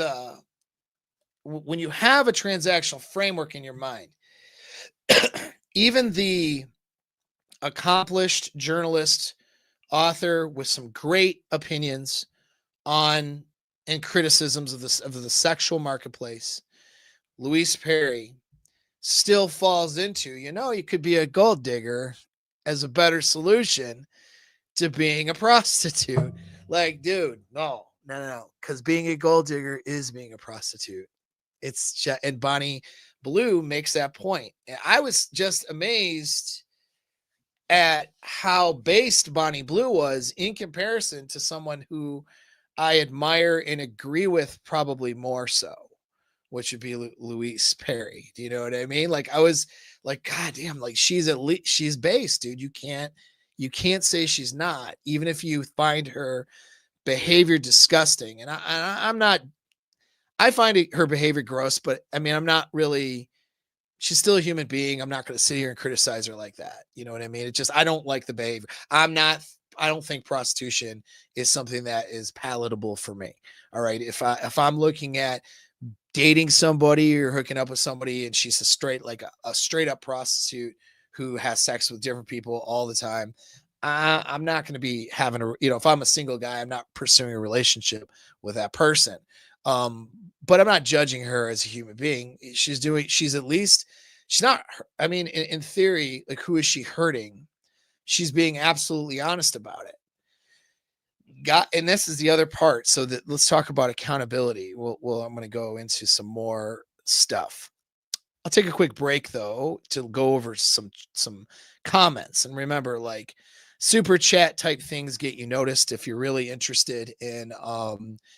when you have a transactional framework in your mind, even the accomplished journalist, author with some great opinions on and criticisms of the sexual marketplace, Louise Perry, still falls into, you could be a gold digger as a better solution to being a prostitute. Like, dude, no. Because being a gold digger is being a prostitute. It's just, and Bonnie Blue makes that point. And I was just amazed at how based Bonnie Blue was in comparison to someone who I admire and agree with probably more so, which would be Louise Perry. Do you know what I mean? Like, I was like, God damn, like she's based, dude. You can't say she's not, even if you find her behavior disgusting. And I find her behavior gross, but I mean, I'm not really, she's still a human being. I'm not going to sit here and criticize her like that. You know what I mean? It just, I don't like the behavior. I don't think prostitution is something that is palatable for me. All right. If I'm looking at dating somebody or hooking up with somebody and she's a straight up prostitute who has sex with different people all the time, I'm not going to be having if I'm a single guy, I'm not pursuing a relationship with that person. But I'm not judging her as a human being. She's not, I mean, in theory, like, who is she hurting? She's being absolutely honest about it. And this is the other part. So let's talk about accountability. Well, I'm going to go into some more stuff. I'll take a quick break though to go over some comments. And remember, like, super chat type things get you noticed. If you're really interested in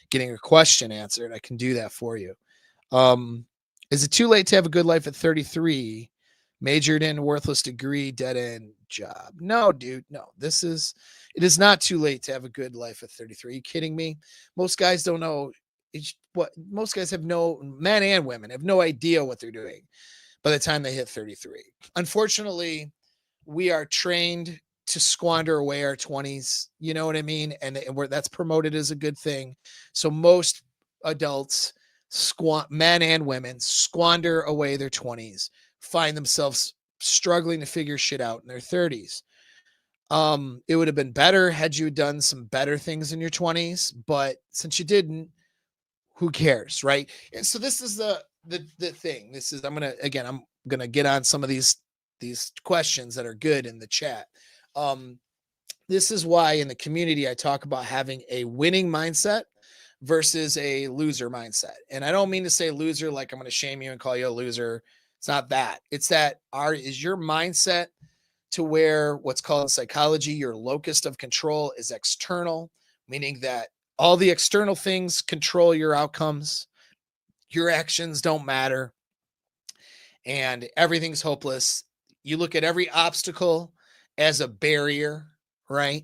getting a question answered, I can do that for you. Is it too late to have a good life at 33? Majored in worthless degree, dead end job. No, dude, no. It is not too late to have a good life at 33. Are you kidding me? Most guys don't know most guys have men and women have no idea what they're doing by the time they hit 33. Unfortunately, we are trained to squander away our 20s. You know what I mean? And that's promoted as a good thing. So most adults, men and women, squander away their 20s, find themselves struggling to figure shit out in their 30s. It would have been better had you done some better things in your 20s, but since you didn't, who cares, right? And so this is the thing. I'm gonna get on some of these questions that are good in the chat. This is why in the community I talk about having a winning mindset versus a loser mindset. And I don't mean to say loser like I'm going to shame you and call you a loser. It's not that. It's that is your mindset to where what's called in psychology, your locus of control is external, meaning that all the external things control your outcomes. Your actions don't matter. And everything's hopeless. You look at every obstacle as a barrier, right?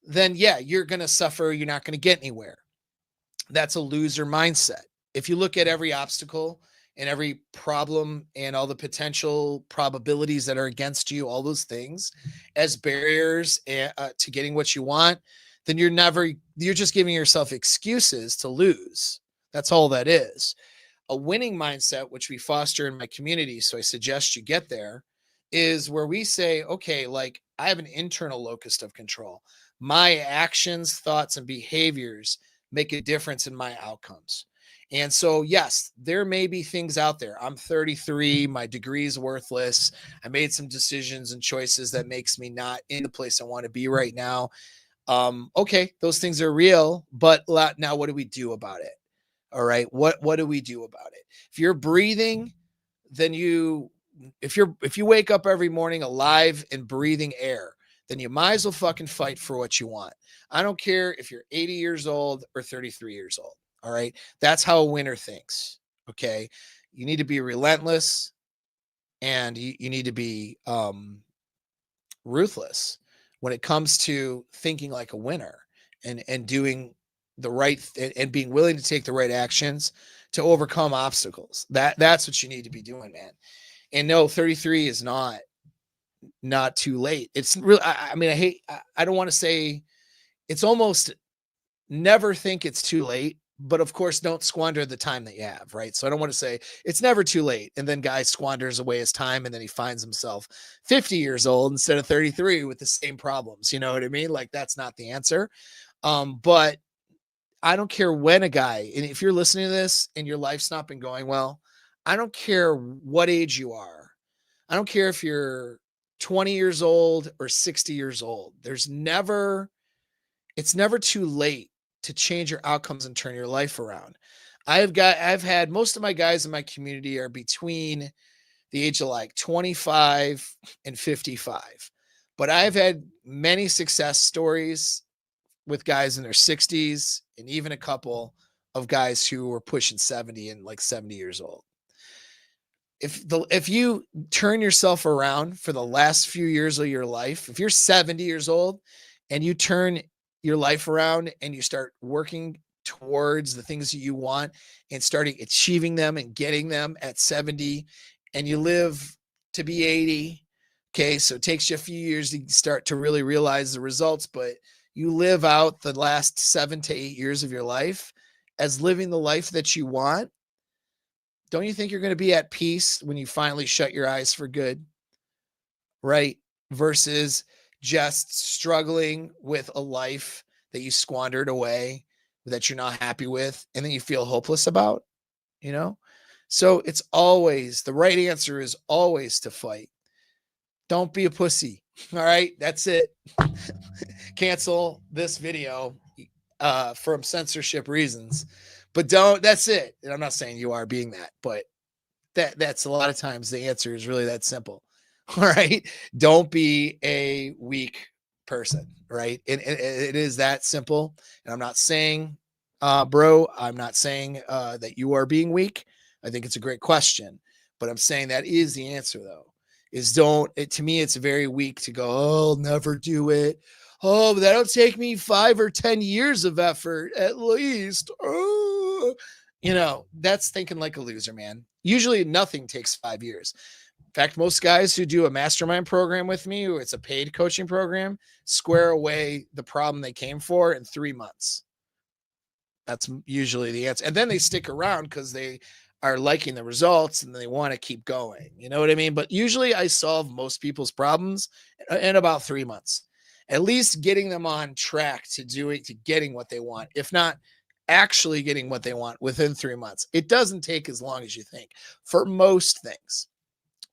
Then yeah, you're going to suffer. You're not going to get anywhere. That's a loser mindset. If you look at every obstacle and every problem and all the potential probabilities that are against you, all those things as barriers to getting what you want, then you're just giving yourself excuses to lose. That's all that is. A winning mindset, which we foster in my community, so I suggest you get there, is where we say, okay, like, I have an internal locus of control. My actions, thoughts, and behaviors make a difference in my outcomes. And so, yes, there may be things out there. I'm 33. My degree is worthless. I made some decisions and choices that makes me not in the place I want to be right now. Okay, those things are real, but now what do we do about it? All right. What do we do about it? If you're breathing, then if you wake up every morning alive and breathing air, then you might as well fucking fight for what you want. I don't care if you're 80 years old or 33 years old. All right. That's how a winner thinks. Okay. You need to be relentless and you need to be ruthless when it comes to thinking like a winner and doing the right and being willing to take the right actions to overcome obstacles. That's what you need to be doing, man. And no, 33 is not too late. It's really, I mean, I don't want to say, it's almost never think it's too late, but of course don't squander the time that you have, right? So I don't want to say it's never too late. And then guy squanders away his time and then he finds himself 50 years old instead of 33 with the same problems. You know what I mean? Like that's not the answer. But I don't care when a guy, and if you're listening to this and your life's not been going well, I don't care what age you are. I don't care if you're 20 years old or 60 years old. It's never too late to change your outcomes and turn your life around. I've had most of my guys in my community are between the age of like 25 and 55. But I've had many success stories with guys in their 60s and even a couple of guys who were pushing 70 and like 70 years old. If you turn yourself around for the last few years of your life, if you're 70 years old and you turn your life around and you start working towards the things that you want and starting achieving them and getting them at 70 and you live to be 80, okay, so it takes you a few years to start to really realize the results, but you live out the last 7 to 8 years of your life as living the life that you want. Don't you think you're going to be at peace when you finally shut your eyes for good? Right? Versus just struggling with a life that you squandered away, that you're not happy with, and then you feel hopeless about, you know? So it's always, the right answer is always to fight. Don't be a pussy. All right? That's it. Cancel this video from censorship reasons. But that's it. And I'm not saying you are being that, but that's a lot of times the answer is really that simple. All right. Don't be a weak person. Right. And it is that simple. And I'm not saying, bro, I'm not saying that you are being weak. I think it's a great question, but I'm saying that is the answer though, is to me, it's very weak to go, oh, I'll never do it. Oh, but that'll take me 5 or 10 years of effort at least. Oh. You know, that's thinking like a loser, man. Usually nothing takes 5 years. In fact, most guys who do a mastermind program with me, or it's a paid coaching program, square away the problem they came for in 3 months. That's usually the answer. And then they stick around because they are liking the results and they want to keep going. You know what I mean? But usually I solve most people's problems in about 3 months, at least getting them on track to getting what they want. If not actually getting what they want within 3 months, it doesn't take as long as you think for most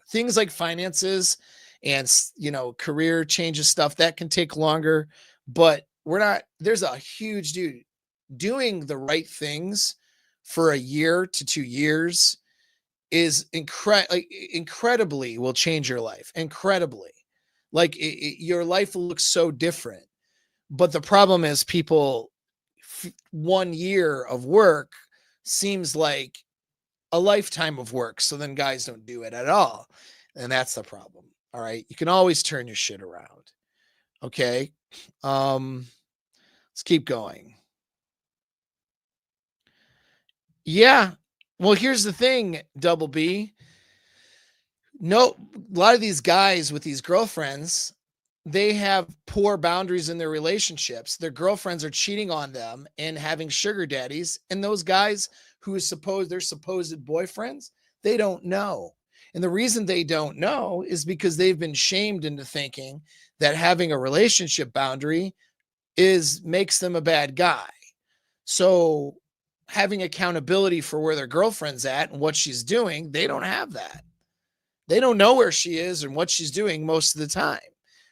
things like finances and, you know, career changes, stuff that can take longer, but there's a huge dude doing the right things for a year to 2 years is incredibly will change your life. Incredibly. Like your life will look so different. But the problem is 1 year of work seems like a lifetime of work. So then guys don't do it at all. And that's the problem. All right. You can always turn your shit around. Okay. Let's keep going. Yeah. Well, here's the thing, Double B. No, a lot of these guys with these girlfriends, they have poor boundaries in their relationships. Their girlfriends are cheating on them and having sugar daddies. And those guys who they're supposed boyfriends, they don't know. And the reason they don't know is because they've been shamed into thinking that having a relationship boundary makes them a bad guy. So having accountability for where their girlfriend's at and what she's doing, they don't have that. They don't know where she is and what she's doing most of the time.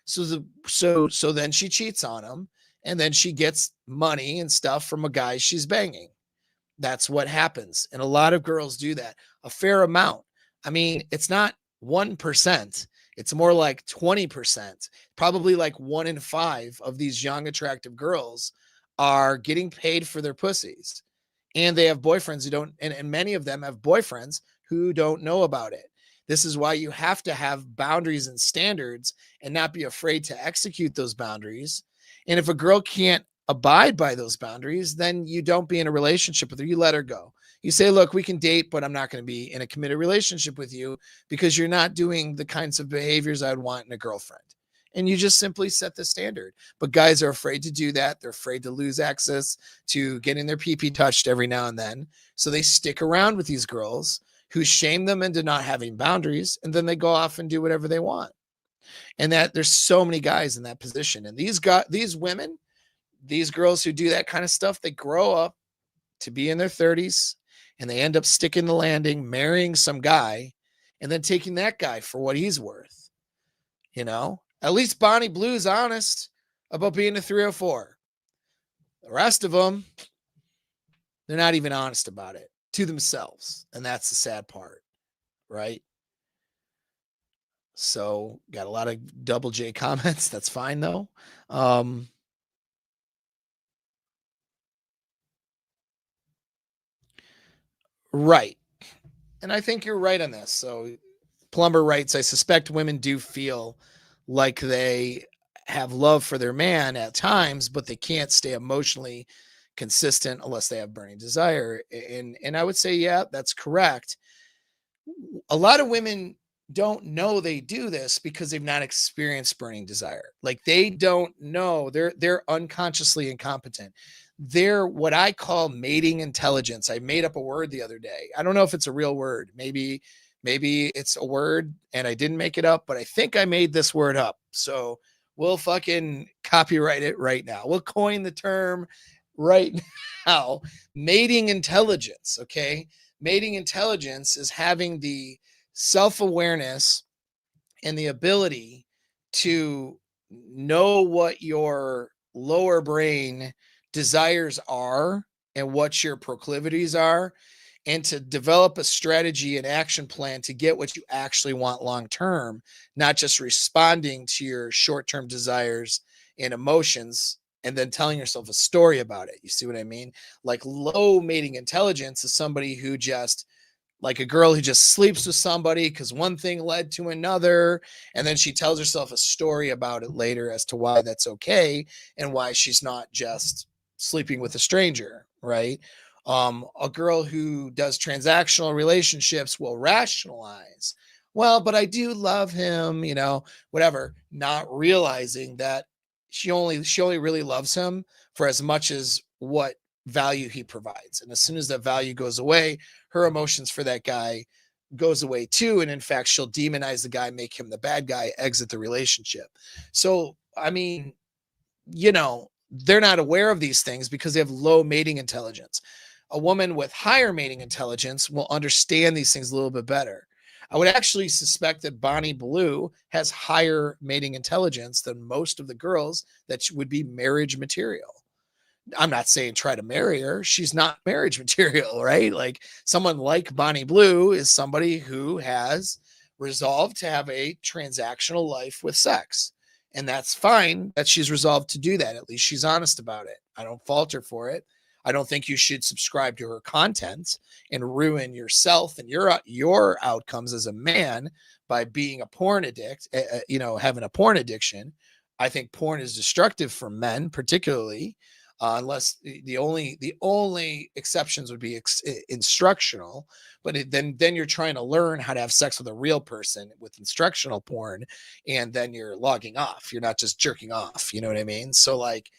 So then she cheats on him, and then she gets money and stuff from a guy she's banging. That's what happens. And a lot of girls do that, a fair amount. I mean, it's not 1%. It's more like 20%. Probably like 1 in 5 of these young, attractive girls are getting paid for their pussies. And they have boyfriends who don't, and many of them have boyfriends who don't know about it. This is why you have to have boundaries and standards and not be afraid to execute those boundaries. And if a girl can't abide by those boundaries, then you don't be in a relationship with her. You let her go. You say, look, we can date, but I'm not going to be in a committed relationship with you because you're not doing the kinds of behaviors I would want in a girlfriend. and you just simply set the standard. But guys are afraid to do that. They're afraid to lose access to getting their pee-pee touched every now and then. So they stick around with these girls who shame them into not having boundaries, and then they go off and do whatever they want. And that there's so many guys in that position. And these women, these girls who do that kind of stuff, they grow up to be in their 30s and they end up sticking the landing, marrying some guy, and then taking that guy for what he's worth. You know, at least Bonnie Blue's honest about being a 304. The rest of them, they're not even honest about it to themselves. And that's the sad part, right? So got a lot of double J comments. That's fine though. Right. And I think you're right on this. So Plumber writes, I suspect women do feel like they have love for their man at times, but they can't stay emotionally consistent unless they have burning desire. And I would say, yeah, that's correct. A lot of women don't know they do this because they've not experienced burning desire. Like they don't know, they're unconsciously incompetent. They're what I call mating intelligence. I made up a word the other day. I don't know if it's a real word. Maybe it's a word and I didn't make it up, but I think I made this word up. So we'll fucking copyright it right now. We'll coin the term right now. Mating intelligence. Okay. Mating intelligence is having the self-awareness and the ability to know what your lower brain desires are and what your proclivities are, and to develop a strategy and action plan to get what you actually want long term, not just responding to your short-term desires and emotions and then telling yourself a story about it. You see what I mean? Like low mating intelligence is somebody who just, like a girl who just sleeps with somebody because one thing led to another, and then she tells herself a story about it later as to why that's okay and why she's not just sleeping with a stranger, right? A girl who does transactional relationships will rationalize, well, but I do love him, you know, whatever, not realizing that she only really loves him for as much as what value he provides. And as soon as that value goes away, her emotions for that guy goes away too. And in fact, she'll demonize the guy, make him the bad guy, exit the relationship. So, I mean, you know, they're not aware of these things because they have low mating intelligence. A woman with higher mating intelligence will understand these things a little bit better. I would actually suspect that Bonnie Blue has higher mating intelligence than most of the girls that would be marriage material. I'm not saying try to marry her. She's not marriage material, right? Like someone like Bonnie Blue is somebody who has resolved to have a transactional life with sex. And that's fine that she's resolved to do that. At least she's honest about it. I don't fault her for it. I don't think you should subscribe to her content and ruin yourself and your outcomes as a man by being a porn addict, having a porn addiction. I think porn is destructive for men, particularly. Unless the only exceptions would be instructional, but then you're trying to learn how to have sex with a real person with instructional porn, and then you're logging off. You're not just jerking off. You know what I mean? So like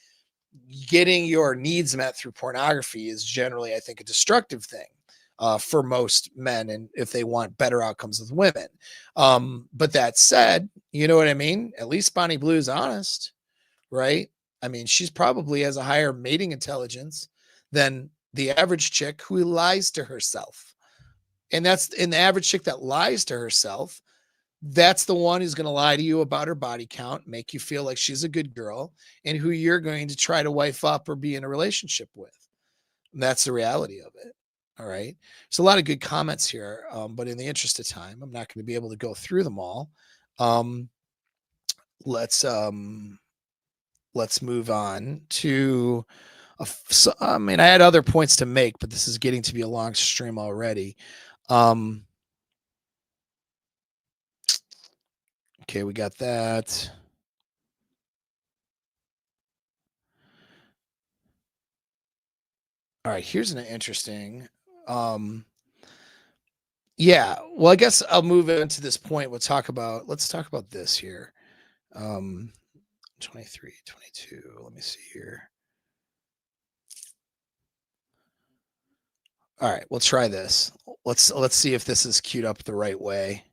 getting your needs met through pornography is generally, I think, a destructive thing for most men, and if they want better outcomes with women. But that said, you know what I mean? At least Bonnie Blue's honest, right? I mean, she's probably has a higher mating intelligence than the average chick who lies to herself. And that's in the average chick that lies to herself. That's the one who's going to lie to you about her body count, make you feel like she's a good girl, and who you're going to try to wife up or be in a relationship with. And that's the reality of it. All right. There's a lot of good comments here, but in the interest of time, I'm not going to be able to go through them all. Let's move on to I mean, I had other points to make, but this is getting to be a long stream already. Okay, we got that. All right, here's an interesting. Yeah, well, I guess I'll move into this point. Let's talk about this here. 23, 22. Let me see here. All right, we'll try this. Let's see if this is queued up the right way.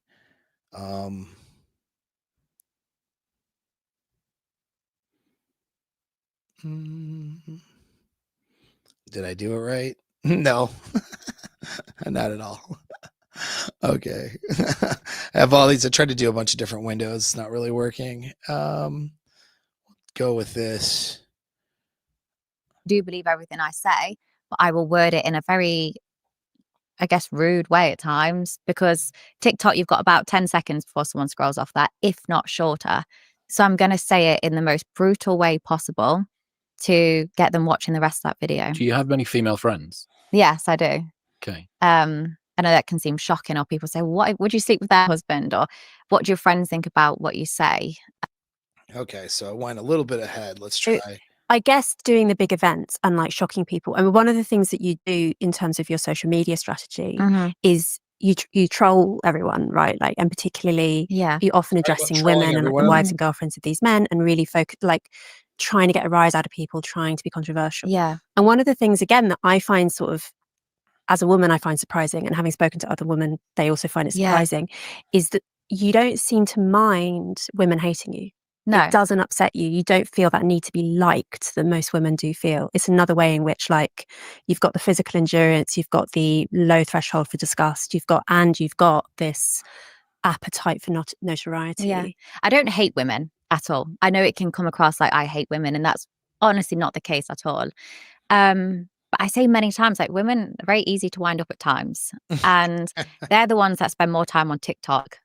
Did I do it right? No, not at all. Okay. I have all these. I tried to do a bunch of different windows. It's not really working. Go with this. Do believe everything I say, but I will word it in a very, I guess, rude way at times, because TikTok, you've got about 10 seconds before someone scrolls off that, if not shorter. So I'm going to say it in the most brutal way possible to get them watching the rest of that video. Do you have many female friends? Yes, I do. Okay. I know that can seem shocking, or people say, "What would you sleep with their husband?" Or "What do your friends think about what you say?" Okay, so I went a little bit ahead. Let's try. I guess doing the big events and like shocking people. I mean, one of the things that you do in terms of your social media strategy is you troll everyone, right? Like, and particularly you're often addressing women and like the wives and girlfriends of these men, and really focus, like trying to get a rise out of people, trying to be controversial. Yeah. And one of the things, again, that I find sort of, as a woman, I find surprising, and having spoken to other women, they also find it surprising, is that you don't seem to mind women hating you. No. It doesn't upset you. You don't feel that need to be liked that most women do feel. It's another way in which, like, you've got the physical endurance, you've got the low threshold for disgust, you've got this appetite for notoriety. Yeah. I don't hate women at all. I know it can come across like I hate women, and that's honestly not the case at all. But I say many times, like, women are very easy to wind up at times, and they're the ones that spend more time on TikTok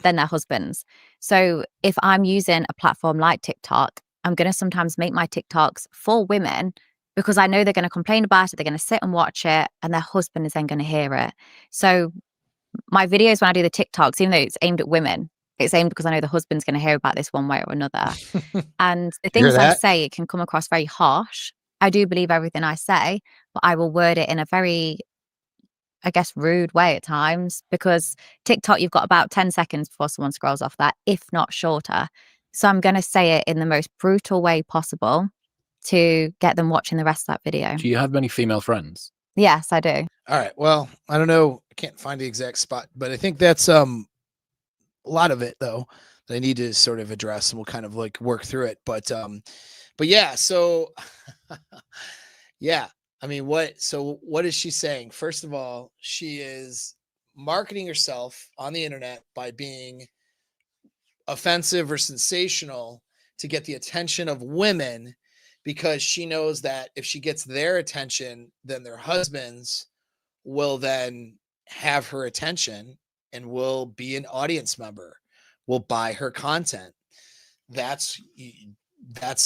than their husbands. So if I'm using a platform like TikTok, I'm going to sometimes make my TikToks for women, because I know they're going to complain about it, they're going to sit and watch it, and their husband is then going to hear it. So my videos, when I do the TikToks, even though it's aimed at women, it's aimed because I know the husband's going to hear about this one way or another. And the things I say, it can come across very harsh. I do believe everything I say, but I will word it in a very, I guess, rude way at times, because TikTok, you've got about 10 seconds before someone scrolls off that, if not shorter. So I'm going to say it in the most brutal way possible to get them watching the rest of that video. Do you have many female friends? Yes, I do. All right. Well, I don't know. I can't find the exact spot, but I think that's a lot of it though that I need to sort of address, and we'll kind of like work through it. But yeah, so yeah. I mean, what is she saying? First of all, she is marketing herself on the internet by being offensive or sensational to get the attention of women, because she knows that if she gets their attention, then their husbands will then have her attention and will be an audience member, will buy her content. That's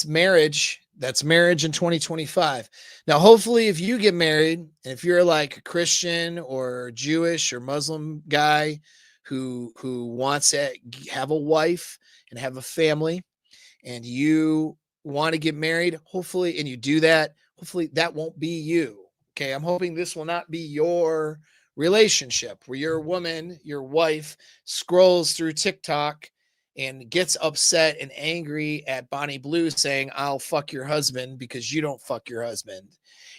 marriage. That's marriage in 2025. Now, hopefully, if you get married, and if you're like a Christian or Jewish or Muslim guy who wants to have a wife and have a family, and you want to get married, hopefully, and you do that, hopefully that won't be you. Okay. I'm hoping this will not be your relationship where your woman, your wife, scrolls through TikTok and gets upset and angry at Bonnie Blue saying, "I'll fuck your husband," because you don't fuck your husband.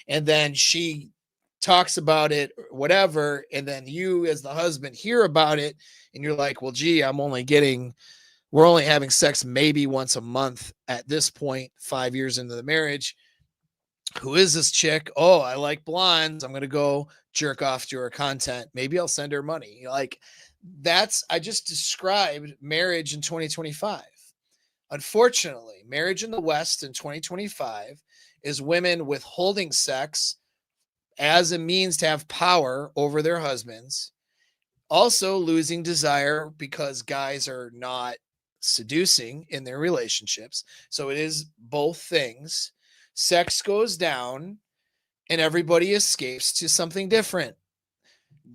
And then she talks about it, whatever. And then you, as the husband, hear about it. And you're like, well, gee, we're only having sex maybe once a month at this point, 5 years into the marriage. Who is this chick? Oh, I like blondes. I'm going to go jerk off to her content. Maybe I'll send her money. Like, I just described marriage in 2025. Unfortunately, marriage in the West in 2025 is women withholding sex as a means to have power over their husbands, also losing desire because guys are not seducing in their relationships. So it is both things. Sex goes down and everybody escapes to something different.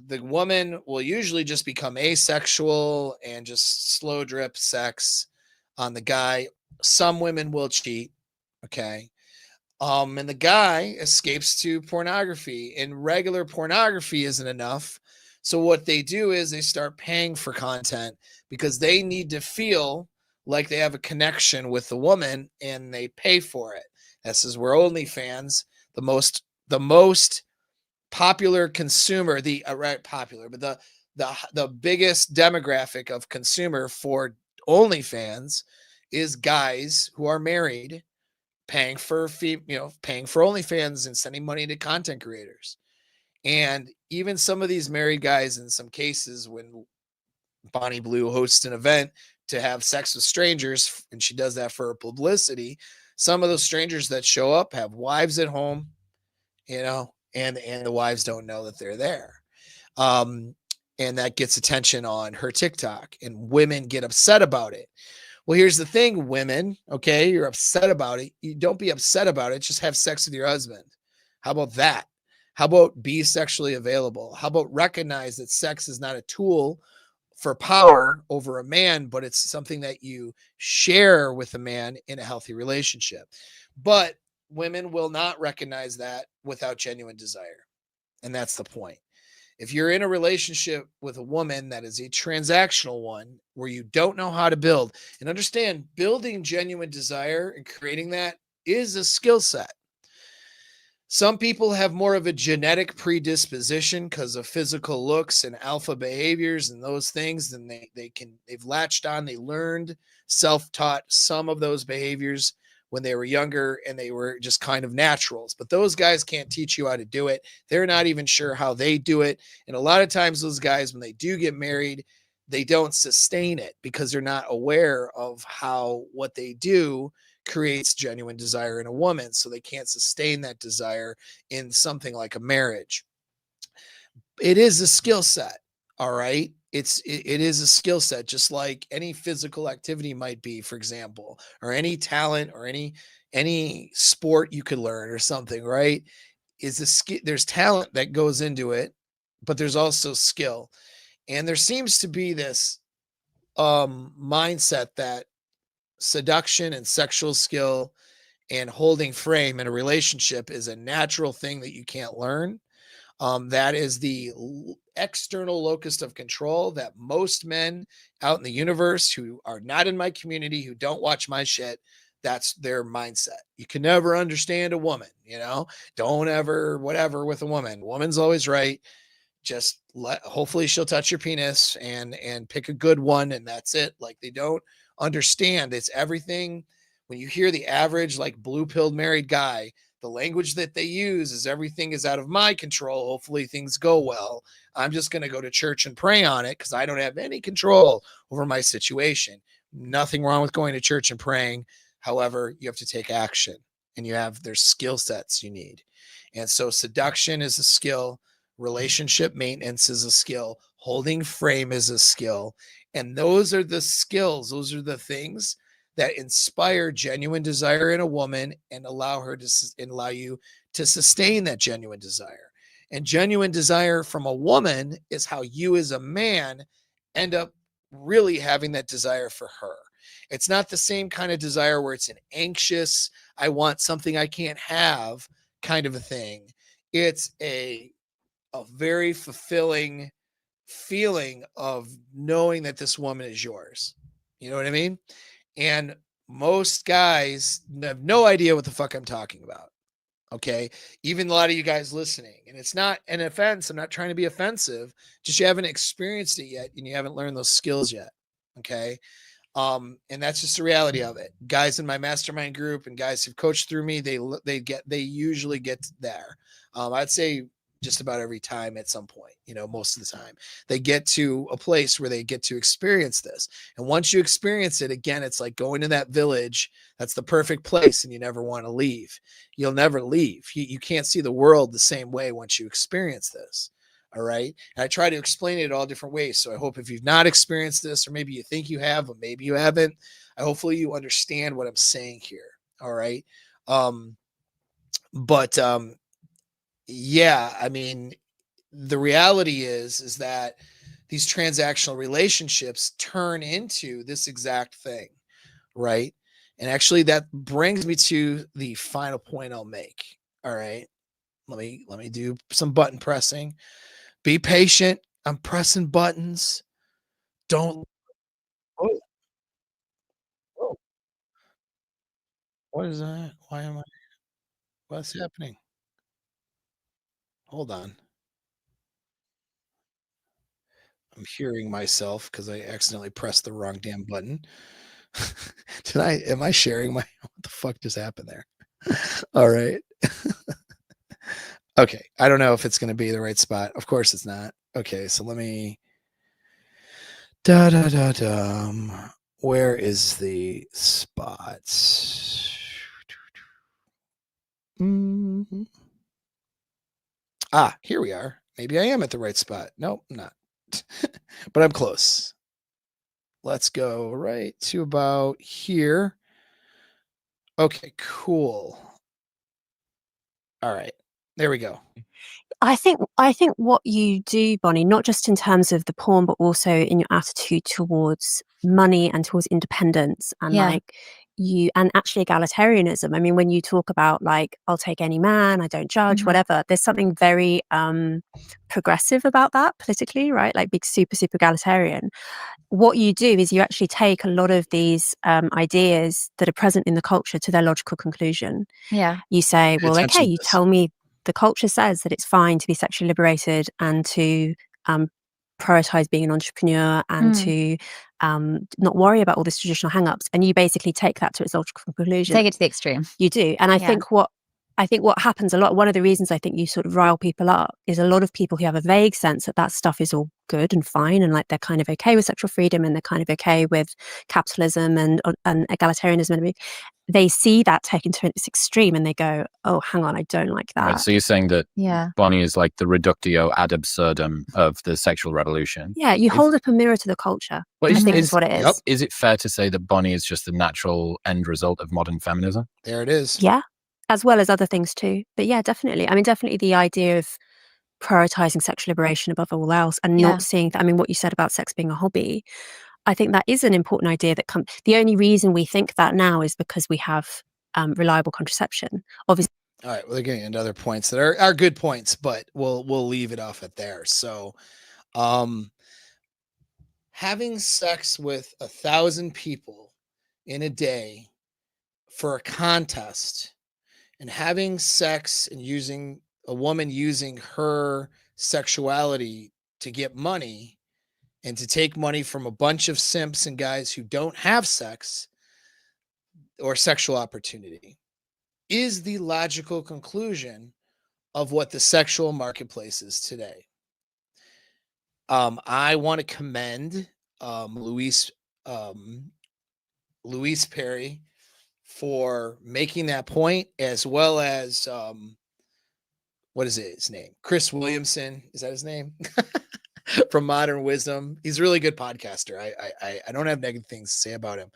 The woman will usually just become asexual and just slow drip sex on the guy. Some women will cheat. Okay. And the guy escapes to pornography, and regular pornography isn't enough. So what they do is they start paying for content because they need to feel like they have a connection with the woman and they pay for it. This is where OnlyFans, the most popular consumer, right, popular, but the biggest demographic of consumer for OnlyFans is guys who are married paying for paying for OnlyFans and sending money to content creators. And even some of these married guys, in some cases, when Bonnie Blue hosts an event to have sex with strangers, and she does that for publicity, some of those strangers that show up have wives at home, and the wives don't know that they're there. And that gets attention on her TikTok, and women get upset about it. Well, here's the thing, women, okay, you're upset about it. You don't be upset about it. Just have sex with your husband. How about that? How about be sexually available? How about recognize that sex is not a tool for power over a man, but it's something that you share with a man in a healthy relationship. But women will not recognize that without genuine desire. And that's the point. If you're in a relationship with a woman that is a transactional one where you don't know how to build, and understand, building genuine desire and creating that is a skill set. Some people have more of a genetic predisposition because of physical looks and alpha behaviors and those things. And they've latched on, they learned, self-taught some of those behaviors when they were younger, and they were just kind of naturals. But those guys can't teach you how to do it. They're not even sure how they do it. And a lot of times those guys, when they do get married, they don't sustain it because they're not aware of how what they do creates genuine desire in a woman. So they can't sustain that desire in something like a marriage. It is a skill set. All right. It is a skill set, just like any physical activity might be, for example, or any talent or any sport you could learn or something, right? There's talent that goes into it, but there's also skill. And there seems to be this mindset that seduction and sexual skill and holding frame in a relationship is a natural thing that you can't learn. That is the external locus of control that most men out in the universe who are not in my community, who don't watch my shit, that's their mindset. You can never understand a woman, don't ever, whatever with a woman. Woman's always right. Just hopefully she'll touch your penis and pick a good one, and that's it. Like, they don't understand. It's everything. When you hear the average like blue-pilled married guy, the language that they use is everything is out of my control. Hopefully things go well. I'm just going to go to church and pray on it because I don't have any control over my situation. Nothing wrong with going to church and praying. However, you have to take action, and there's skill sets you need. And so seduction is a skill. Relationship maintenance is a skill. Holding frame is a skill. And those are the skills. Those are the things that inspire genuine desire in a woman and allow you to sustain that genuine desire. And genuine desire from a woman is how you as a man end up really having that desire for her. It's not the same kind of desire where it's an anxious, I want something I can't have kind of a thing. It's a very fulfilling feeling of knowing that this woman is yours. You know what I mean? And most guys have no idea what the fuck I'm talking about. Okay. Even a lot of you guys listening, and it's not an offense. I'm not trying to be offensive. Just you haven't experienced it yet, and you haven't learned those skills yet. Okay. And that's just the reality of it. Guys in my mastermind group and guys who've coached through me, they usually get there. I'd say just about every time at some point, most of the time they get to a place where they get to experience this. And once you experience it again, it's like going to that village. That's the perfect place. And you never want to leave. You'll never leave. You can't see the world the same way once you experience this. All right. And I try to explain it all different ways. So I hope if you've not experienced this, or maybe you think you have, but maybe you haven't, hopefully you understand what I'm saying here. All right. Yeah, I mean, the reality is that these transactional relationships turn into this exact thing. Right. And actually that brings me to the final point I'll make. All right. Let me do some button pressing. Be patient. I'm pressing buttons. Don't. Oh, What is that? Why am I? What's happening? Hold on. I'm hearing myself because I accidentally pressed the wrong damn button. Am I sharing what the fuck just happened there? All right. Okay. I don't know if it's going to be the right spot. Of course it's not. Okay. So let me, where is the spot? Here we are. Maybe I am at the right spot. Nope, I'm not. But I'm close. Let's go right to about here. Okay, cool. All right. There we go. I think what you do, Bonnie, not just in terms of the porn, but also in your attitude towards money and towards independence and and actually egalitarianism. I mean, when you talk about like, I'll take any man, I don't judge, whatever, there's something very progressive about that politically, right? Like being super, super egalitarian. What you do is you actually take a lot of these ideas that are present in the culture to their logical conclusion. Yeah. You say, well, okay, you tell me the culture says that it's fine to be sexually liberated and to prioritize being an entrepreneur and to not worry about all these traditional hang-ups. And you basically take that to its logical conclusion. Take it to the extreme. You do. And I think what happens a lot, one of the reasons I think you sort of rile people up is a lot of people who have a vague sense that that stuff is all good and fine and like they're kind of okay with sexual freedom and they're kind of okay with capitalism and egalitarianism. And they see that taken to its extreme and they go, oh, hang on, I don't like that. Right, so you're saying that Bonnie is like the reductio ad absurdum of the sexual revolution. Yeah, you hold up a mirror to the culture. I think is what it is. Yep. Is it fair to say that Bonnie is just the natural end result of modern feminism? There it is. Yeah. As well as other things too. But yeah, definitely. I mean, definitely the idea of prioritizing sexual liberation above all else and not seeing that. I mean, what you said about sex being a hobby, I think that is an important idea that the only reason we think that now is because we have reliable contraception. Obviously. All right. Well, they're getting into other points that are good points, but we'll leave it off at there. So, having sex with 1,000 people in a day for a contest and having sex and using a woman using her sexuality to get money and to take money from a bunch of simps and guys who don't have sex or sexual opportunity is the logical conclusion of what the sexual marketplace is today. I want to commend Louise Perry for making that point, as well as what is it? His name? Chris Williamson. Is that his name? From Modern Wisdom. He's a really good podcaster. I don't have negative things to say about him.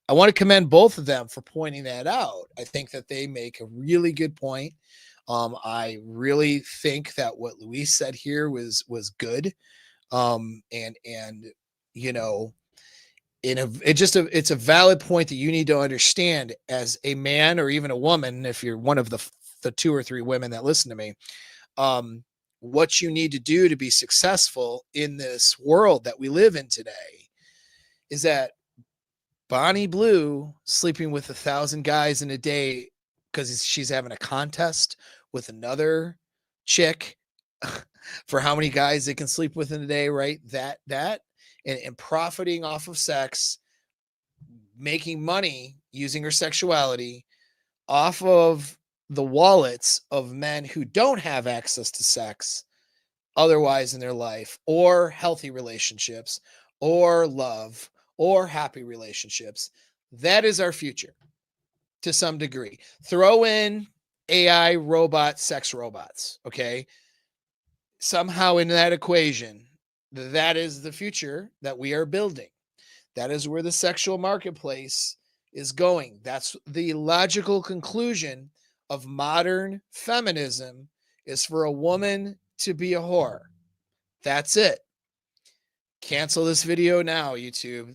I want to commend both of them for pointing that out. I think that they make a really good point. I really think that what Louise said here was good. And you know, it's a valid point that you need to understand as a man or even a woman, if you're one of the 2 or 3 women that listen to me, what you need to do to be successful in this world that we live in today is that Bonnie Blue sleeping with 1,000 guys in a day because she's having a contest with another chick for how many guys they can sleep with in a day, right? And profiting off of sex, making money using her sexuality off of the wallets of men who don't have access to sex otherwise in their life, or healthy relationships, or love, or happy relationships. That is our future to some degree. Throw in AI, sex robots, okay? Somehow in that equation, that is the future that we are building. That is where the sexual marketplace is going. That's the logical conclusion of modern feminism, is for a woman to be a whore. That's it. Cancel this video now, YouTube.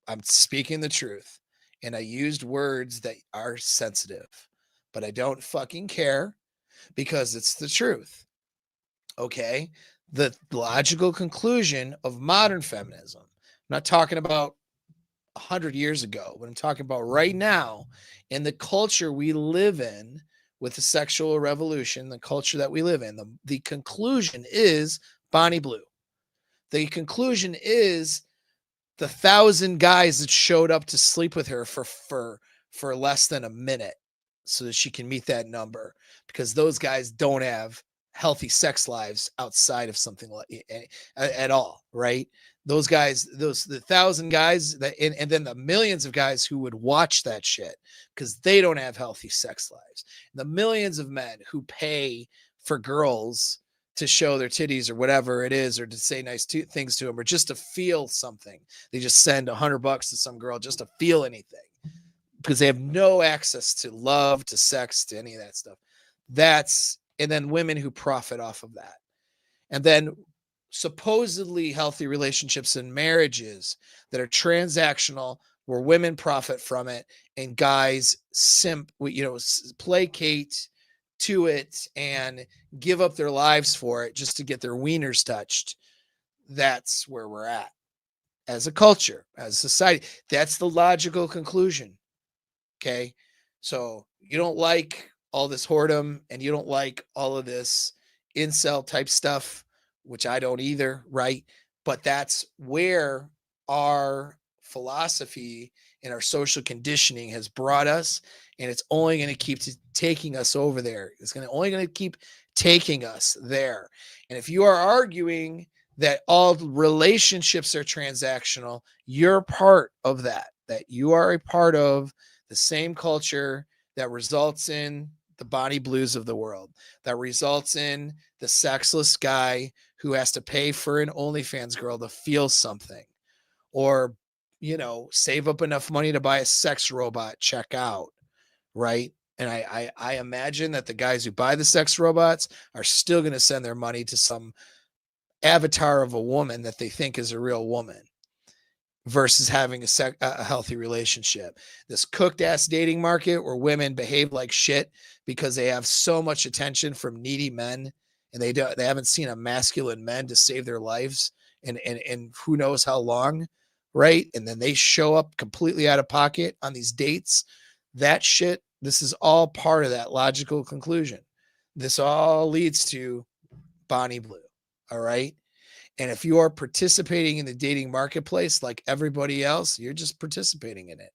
I'm speaking the truth. And I used words that are sensitive, but I don't fucking care because it's the truth. Okay? The logical conclusion of modern feminism. I'm not talking about 100 years ago. What I'm talking about right now in the culture we live in with the sexual revolution, the culture that we live in, the conclusion is Bonnie Blue. The conclusion is the 1,000 guys that showed up to sleep with her for less than a minute so that she can meet that number, because those guys don't have healthy sex lives outside of something like at all, right? Those guys, the 1,000 guys that, and then the millions of guys who would watch that shit because they don't have healthy sex lives. The millions of men who pay for girls to show their titties or whatever it is, or to say nice things to them, or just to feel something. They just send $100 to some girl just to feel anything because they have no access to love, to sex, to any of that stuff. And then women who profit off of that. And then supposedly healthy relationships and marriages that are transactional, where women profit from it and guys placate to it and give up their lives for it just to get their wieners touched. That's where we're at as a culture, as a society. That's the logical conclusion. Okay. So you don't like all this whoredom and you don't like all of this incel type stuff, which I don't either. Right. But that's where our philosophy and our social conditioning has brought us. And it's only going to keep taking us over there. It's only going to keep taking us there. And if you are arguing that all relationships are transactional, you're part of that you are a part of the same culture that results in the Bonnie Blues of the world, that results in the sexless guy who has to pay for an OnlyFans girl to feel something, or, save up enough money to buy a sex robot, check out. Right. And I imagine that the guys who buy the sex robots are still going to send their money to some avatar of a woman that they think is a real woman, versus having a healthy relationship. This cooked ass dating market where women behave like shit because they have so much attention from needy men, and they haven't seen a masculine man to save their lives and who knows how long, right? And then they show up completely out of pocket on these dates. That shit, this is all part of that logical conclusion. This all leads to Bonnie Blue. All right. And if you are participating in the dating marketplace like everybody else, you're just participating in it.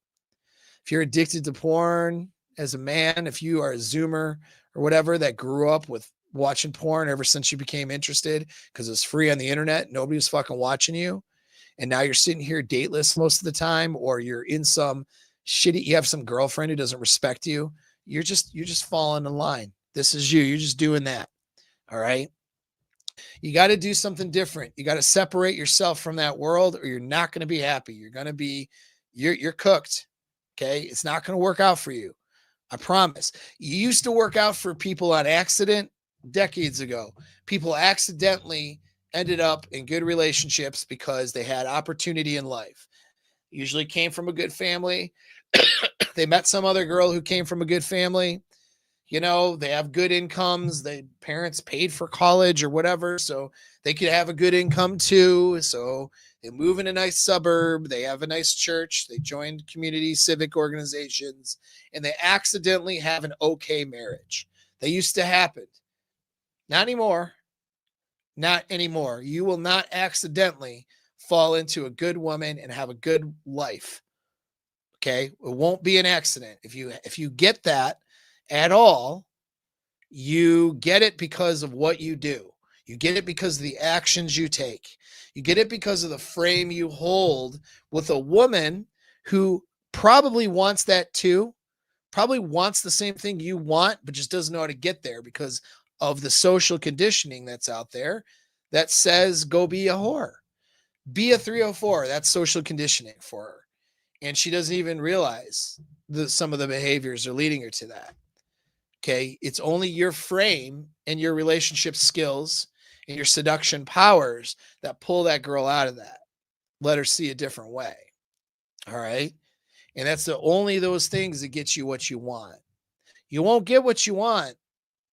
If you're addicted to porn as a man, if you are a Zoomer or whatever that grew up with watching porn ever since you became interested because it's free on the internet, nobody was fucking watching you, and now you're sitting here dateless most of the time, or you're in some shitty, you have some girlfriend who doesn't respect you, you're just falling in line. This is you're just doing that. All right. You got to do something different. You got to separate yourself from that world, or you're not going to be happy. You're going to be, you're cooked. Okay. It's not going to work out for you. I promise. You used to work out for people on accident decades ago. People accidentally ended up in good relationships because they had opportunity in life. Usually came from a good family. They met some other girl who came from a good family. They have good incomes. They parents paid for college or whatever, so they could have a good income too. So they move in a nice suburb. They have a nice church. They joined community civic organizations, and they accidentally have an okay marriage. They used to happen. Not anymore. Not anymore. You will not accidentally fall into a good woman and have a good life. Okay? It won't be an accident. If you get that at all, you get it because of what you do. You get it because of the actions you take. You get it because of the frame you hold with a woman who probably wants that too, probably wants the same thing you want, but just doesn't know how to get there because of the social conditioning that's out there that says, go be a whore, be a 304. That's social conditioning for her. And she doesn't even realize that some of the behaviors are leading her to that. Okay. It's only your frame and your relationship skills and your seduction powers that pull that girl out of that. Let her see a different way. All right. And that's only those things that get you what you want. You won't get what you want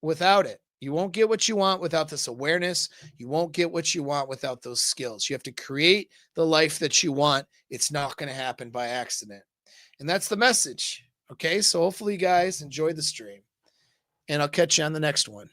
without it. You won't get what you want without this awareness. You won't get what you want without those skills. You have to create the life that you want. It's not going to happen by accident. And that's the message. Okay. So hopefully you guys enjoy the stream, and I'll catch you on the next one.